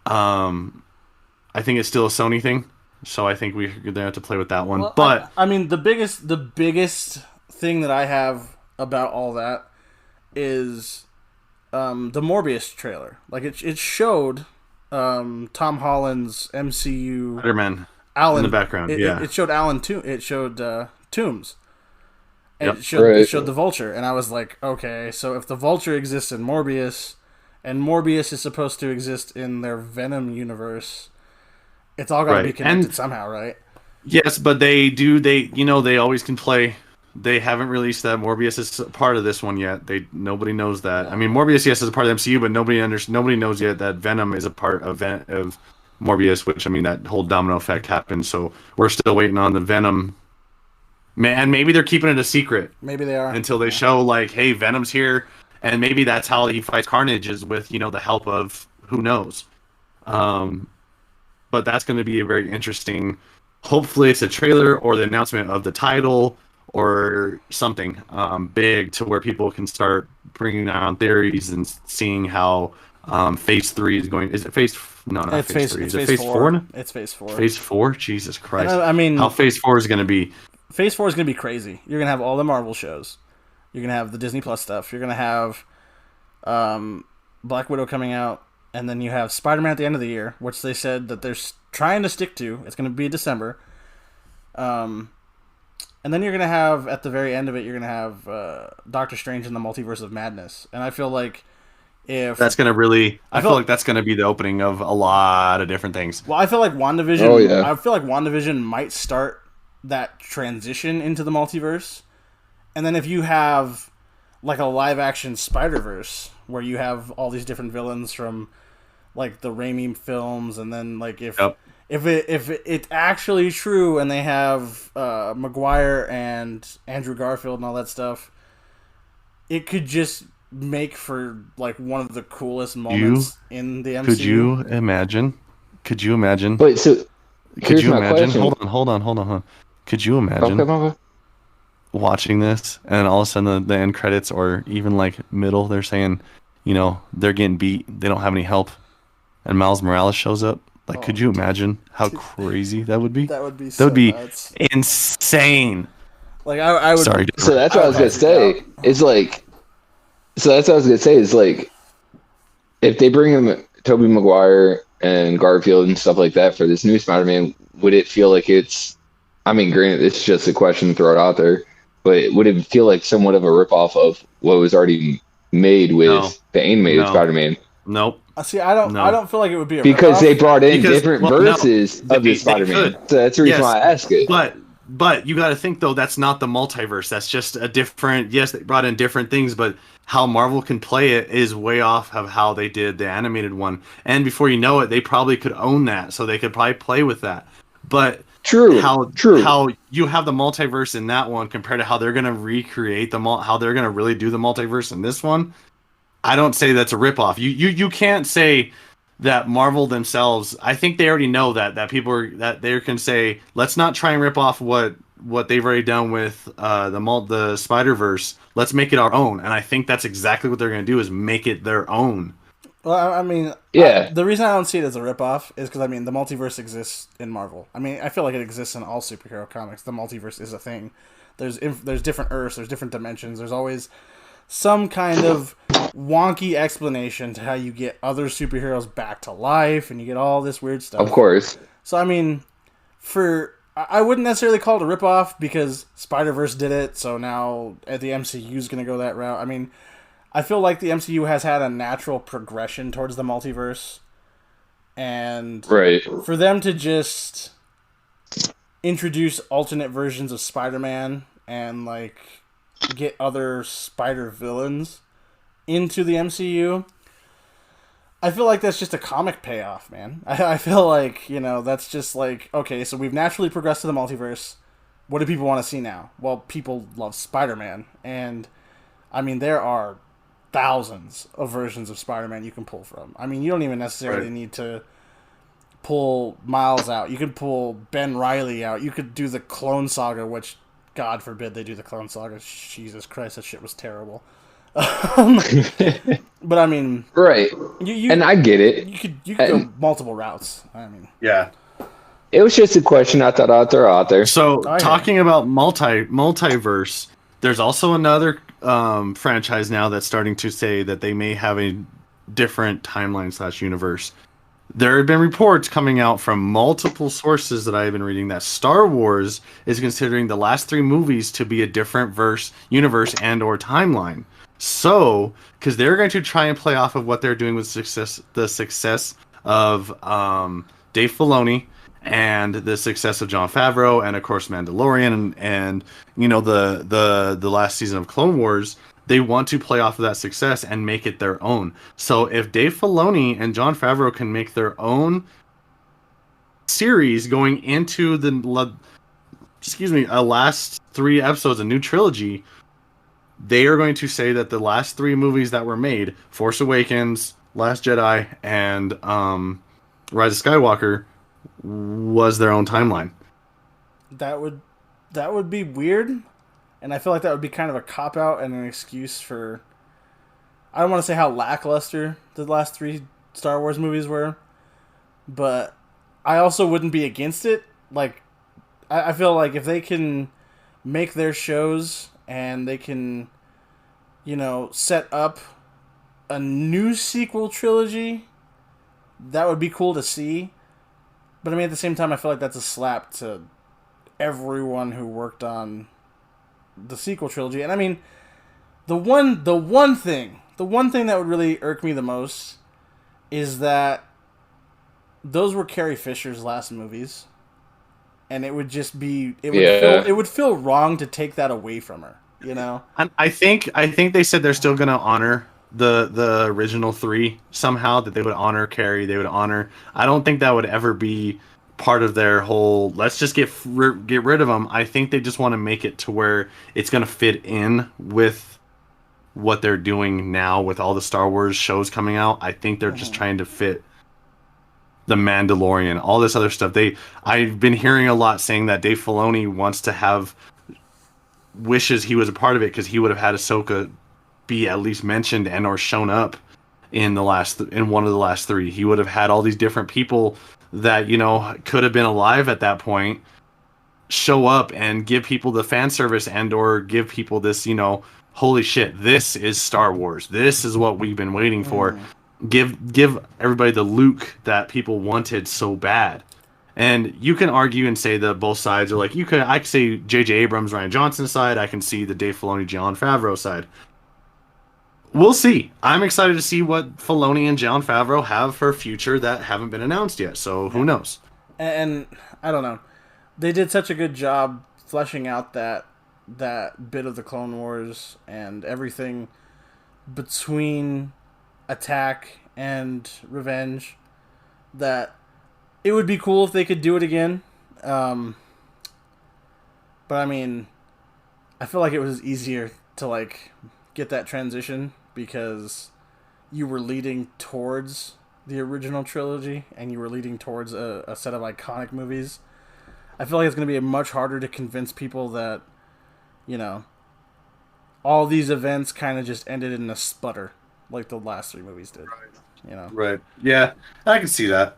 I think it's still a Sony thing, so I think we're gonna have to play with that one. Well, but I mean, the biggest thing that I have about all that is the Morbius trailer. Like, it showed Tom Holland's MCU Spider-Man Alan in the background. It showed Alan. It showed Toombs. And Yep. it showed the Vulture, and I was like, okay, so if the Vulture exists in Morbius, and Morbius is supposed to exist in their Venom universe, it's all got to be connected somehow, right? Yes, but they always can play. They haven't released that Morbius is part of this one yet. Nobody knows that. I mean, Morbius, yes, is a part of the MCU, but nobody knows yet that Venom is a part of Morbius, which, I mean, that whole domino effect happened, so we're still waiting on the Venom. Man, maybe they're keeping it a secret. Maybe they are. Until they show, hey, Venom's here, and maybe that's how he fights Carnage, is with, the help of who knows. But that's going to be a very interesting. Hopefully, it's a trailer or the announcement of the title or something big to where people can start bringing down theories and seeing how Phase 3 is going. Is it Phase? No, not it's Phase 3. Is it Phase 4? It's Phase 4. Phase 4? Jesus Christ! I mean, how Phase 4 is going to be. Phase 4 is going to be crazy. You're going to have all the Marvel shows. You're going to have the Disney Plus stuff. You're going to have Black Widow coming out. And then you have Spider-Man at the end of the year, which they said that they're trying to stick to. It's going to be December. And then you're going to have, at the very end of it, you're going to have Doctor Strange in the Multiverse of Madness. And I feel like if... That's going to really... I feel like that's going to be the opening of a lot of different things. Well, I feel like WandaVision... Oh, yeah. I feel like WandaVision might start that transition into the multiverse. And then if you have a live action Spider-Verse where you have all these different villains from the Raimi films, and then if it's actually true and they have Maguire and Andrew Garfield and all that stuff, it could just make for one of the coolest moments in the MCU. Could you imagine? Wait, so could you imagine? Question. Hold on. Could you imagine watching this and all of a sudden the end credits or even middle, they're saying, they're getting beat, they don't have any help, and Miles Morales shows up? Could you imagine how crazy that would be? That would be nuts. Insane. I would. Sorry. So that's what I was gonna say. If they bring him Tobey Maguire and Garfield and stuff like that for this new Spider-Man, would it feel like it's? I mean, granted, it's just a question to throw it out there, but would it feel like somewhat of a ripoff of what was already made with the animated Spider-Man? Nope. See, I don't feel like it would be because they brought in different verses of the Spider-Man. So that's the reason why I ask it. But you got to think, though, that's not the multiverse. That's just a different. Yes, they brought in different things, but how Marvel can play it is way off of how they did the animated one. And before you know it, they probably could own that, so they could probably play with that. But True. How you have the multiverse in that one compared to how they're gonna recreate how they're gonna really do the multiverse in this one. I don't say that's a ripoff. You can't say that Marvel themselves. I think they already know that people are that they can say let's not try and rip off what they've already done with the Spider-Verse. Let's make it our own. And I think that's exactly what they're going to do is make it their own. Well, I mean, Yeah. the reason I don't see it as a ripoff is because, I mean, the multiverse exists in Marvel. I mean, I feel like it exists in all superhero comics. The multiverse is a thing. There's different Earths, there's different dimensions. There's always some kind of wonky explanation to how you get other superheroes back to life, and you get all this weird stuff. Of course. So, I mean, I wouldn't necessarily call it a ripoff because Spider-Verse did it, so now the MCU is going to go that route. I mean, I feel like the MCU has had a natural progression towards the multiverse, and Right. for them to just introduce alternate versions of Spider-Man and like get other Spider villains into the MCU, I feel like that's just a comic payoff, man. I feel like, that's just like, okay, so we've naturally progressed to the multiverse. What do people want to see now? Well, people love Spider-Man, and I mean, there are thousands of versions of Spider-Man you can pull from. I mean, you don't even necessarily need to pull Miles out. You could pull Ben Reilly out. You could do the Clone Saga, which, God forbid they do the Clone Saga. Jesus Christ, that shit was terrible. But I mean, right. And I get it. You could go multiple routes. I mean, Yeah. It was just a question I thought out there. So talking about multiverse, there's also another franchise now that's starting to say that they may have a different timeline / universe. There have been reports coming out from multiple sources that I've been reading that Star Wars is considering the last 3 movies to be a different universe and or timeline. So, because they're going to try and play off of what they're doing with the success of Dave Filoni and the success of Jon Favreau and of course Mandalorian and the last season of Clone Wars, they want to play off of that success and make it their own. So if Dave Filoni and Jon Favreau can make their own series going into the last 3 episodes, a new trilogy, they are going to say that the last 3 movies that were made, Force Awakens, Last Jedi, and Rise of Skywalker, was their own timeline. That would be weird, and I feel like that would be kind of a cop-out and an excuse for... I don't want to say how lackluster the last 3 Star Wars movies were, but I also wouldn't be against it. Like, I feel like if they can make their shows and they can, set up a new sequel trilogy, that would be cool to see. But I mean, at the same time, I feel like that's a slap to everyone who worked on the sequel trilogy. And I mean, the one thing that would really irk me the most is that those were Carrie Fisher's last movies, and it would just be it would feel wrong to take that away from her. I think they said they're still going to honor the original 3 somehow, that they would honor Carrie, they would honor. I don't think that would ever be part of their whole let's just get rid of them. I think they just want to make it to where it's going to fit in with what they're doing now with all the Star Wars shows coming out. I think they're just trying to fit the Mandalorian, all this other stuff. I've been hearing a lot saying that Dave Filoni wants to have wishes he was a part of it because he would have had Ahsoka be at least mentioned and or shown up in one of the last 3. He would have had all these different people that could have been alive at that point show up and give people the fan service and or give people this holy shit, this is Star Wars, this is what we've been waiting for. Give everybody the Luke that people wanted so bad. And you can argue and say that both sides are like, I can say J.J. Abrams, Rian Johnson's side. I can see the Dave Filoni, Jon Favreau side. We'll see. I'm excited to see what Filoni and Jon Favreau have for a future that haven't been announced yet. So who knows? And I don't know. They did such a good job fleshing out that bit of the Clone Wars and everything between Attack and Revenge that it would be cool if they could do it again. But I mean, I feel like it was easier to get that transition because you were leading towards the original trilogy and you were leading towards a set of iconic movies, I feel like it's going to be much harder to convince people that, you know, all these events kind of just ended in a sputter like the last 3 movies did. You know? Right. Yeah, I can see that.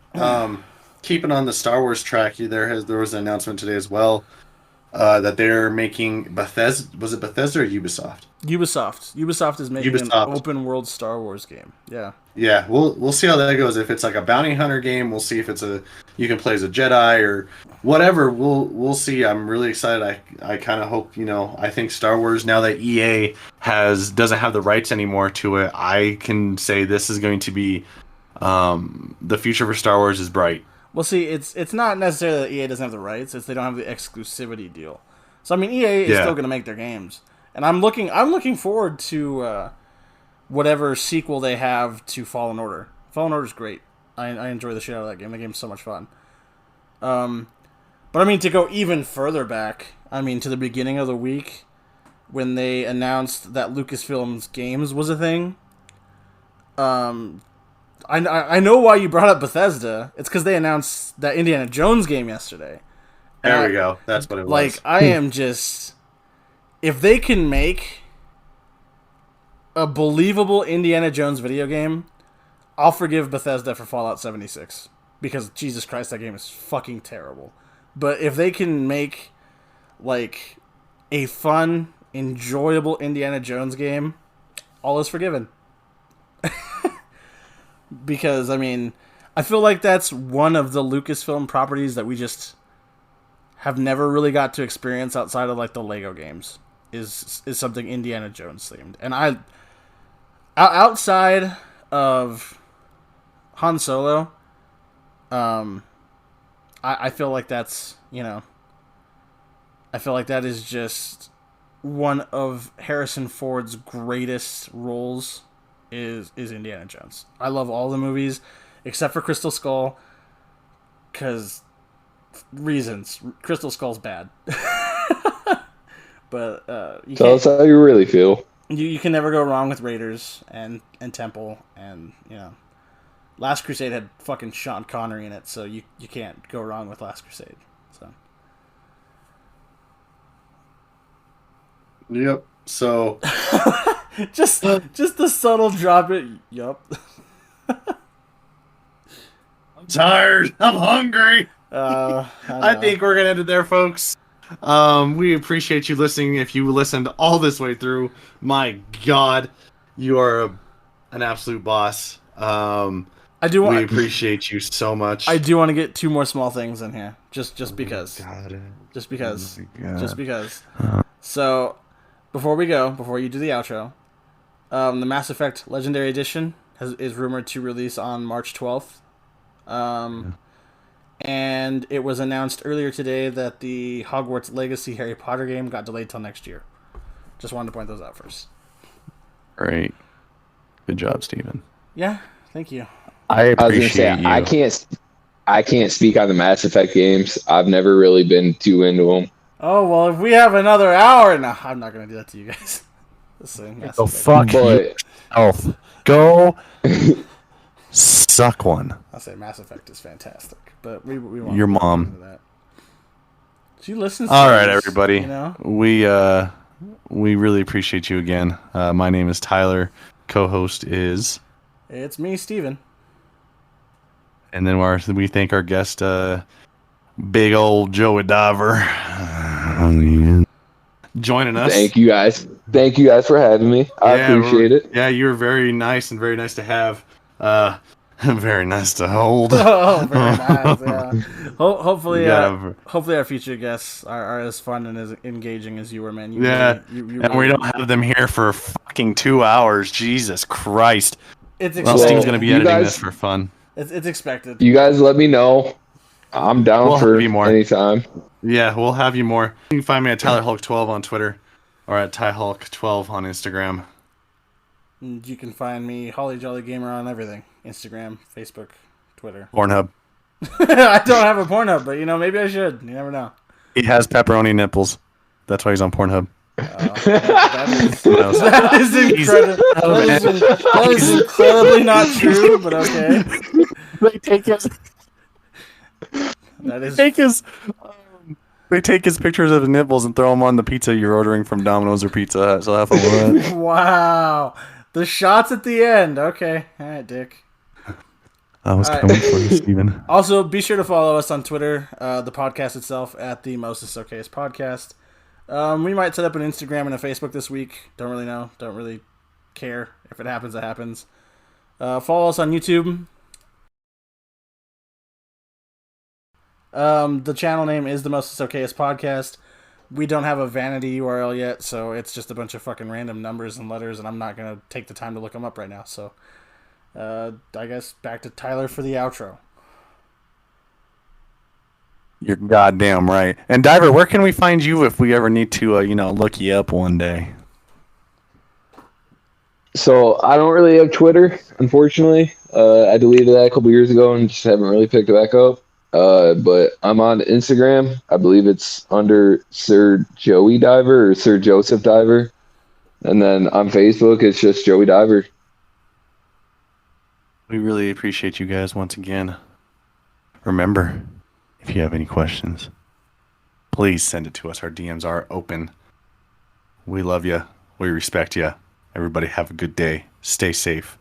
Keeping on the Star Wars track, there was an announcement today as well that they're making Bethesda. Was it Bethesda or Ubisoft? Ubisoft is making an open world Star Wars game. Yeah. Yeah, we'll see how that goes. If it's like a bounty hunter game, we'll see if it's you can play as a Jedi or whatever. We'll see. I'm really excited. I kind of hope, I think Star Wars, now that EA doesn't have the rights anymore to it, I can say this is going to be the future for Star Wars is bright. Well, see, it's not necessarily that EA doesn't have the rights; it's they don't have the exclusivity deal. So I mean, EA is still going to make their games, and I'm looking forward to whatever sequel they have to Fallen Order. Fallen Order is great. I enjoy the shit out of that game. The game's so much fun. But I mean, to go even further back, I mean, to the beginning of the week when they announced that Lucasfilm Games was a thing. I know why you brought up Bethesda. It's because they announced that Indiana Jones game yesterday. There we go. That's what it was. Like, I am just... If they can make a believable Indiana Jones video game, I'll forgive Bethesda for Fallout 76. Because, Jesus Christ, that game is fucking terrible. But if they can make, like, a fun, enjoyable Indiana Jones game, all is forgiven. Because, I mean, I feel like that's one of the Lucasfilm properties that we just have never really got to experience outside of, like, the Lego games, is something Indiana Jones themed. And outside of Han Solo, I feel like that's, I feel like that is just one of Harrison Ford's greatest roles is Indiana Jones. I love all the movies except for Crystal Skull, because reasons. Crystal Skull's bad. But tell us how you really feel. You can never go wrong with Raiders and Temple, and Last Crusade had fucking Sean Connery in it, so you can't go wrong with Last Crusade. So. Yep. So. just the subtle drop it. Yup. I'm tired. I'm hungry. I think we're gonna end it there, folks. We appreciate you listening. If you listened all this way through, my God, you are an absolute boss. We appreciate you so much. I do want to get 2 more small things in here, just because. Just because. Just because. So, before you do the outro, the Mass Effect Legendary Edition is rumored to release on March 12th. And it was announced earlier today that the Hogwarts Legacy Harry Potter game got delayed till next year. Just wanted to point those out first. Great. Good job, Steven. Yeah, thank you. I appreciate you. I can't speak on the Mass Effect games. I've never really been too into them. Oh, well, if we have another hour... No, I'm not going to do that to you guys. Go fuck yourself. Go suck one. I'll say Mass Effect is fantastic, but we want your mom. That. She listens. All right, everybody. We really appreciate you again. My name is Tyler. Co-host is. It's me, Steven. And then we thank our guest, big old Joey Diver, joining us. Thank you guys for having me. I appreciate it. Yeah, you were very nice and very nice to have. Very nice to hold. Oh, very nice. Yeah. Hopefully our future guests are as fun and as engaging as you were, man. And we don't have them here for fucking 2 hours. Jesus Christ. It's expected. Well, Steve's going to be editing this for fun. It's expected. You guys let me know. I'm down for anytime. Yeah, we'll have you more. You can find me at TylerHulk12 on Twitter or at TyHulk12 on Instagram. And you can find me, Holly Jolly Gamer, on everything. Instagram, Facebook, Twitter. Pornhub. I don't have a Pornhub, but maybe I should. You never know. He has pepperoni nipples. That's why he's on Pornhub. That is incredible. That is incredibly not true, but okay. They take his. That is They take his pictures of his nipples and throw them on the pizza you're ordering from Domino's or Pizza Hut. So have fun with that. wow. The shots at the end. Okay, all right, Dick. I was coming for you, Steven. Also, be sure to follow us on Twitter, the podcast itself, at the Mostest Okayest Podcast. We might set up an Instagram and a Facebook this week. Don't really know. Don't really care. If it happens, it happens. Follow us on YouTube. The channel name is the Mostest Okayest Podcast. We don't have a vanity URL yet, so it's just a bunch of fucking random numbers and letters, and I'm not going to take the time to look them up right now. So, I guess back to Tyler for the outro. You're goddamn right. And Diver, where can we find you if we ever need to, look you up one day? So I don't really have Twitter, unfortunately. I deleted that a couple years ago and just haven't really picked it back up. But I'm on Instagram. I believe it's under Sir Joey Diver or Sir Joseph Diver. And then on Facebook, it's just Joey Diver. We really appreciate you guys once again. Remember, if you have any questions, please send it to us. Our DMs are open. We love you. We respect you. Everybody have a good day. Stay safe.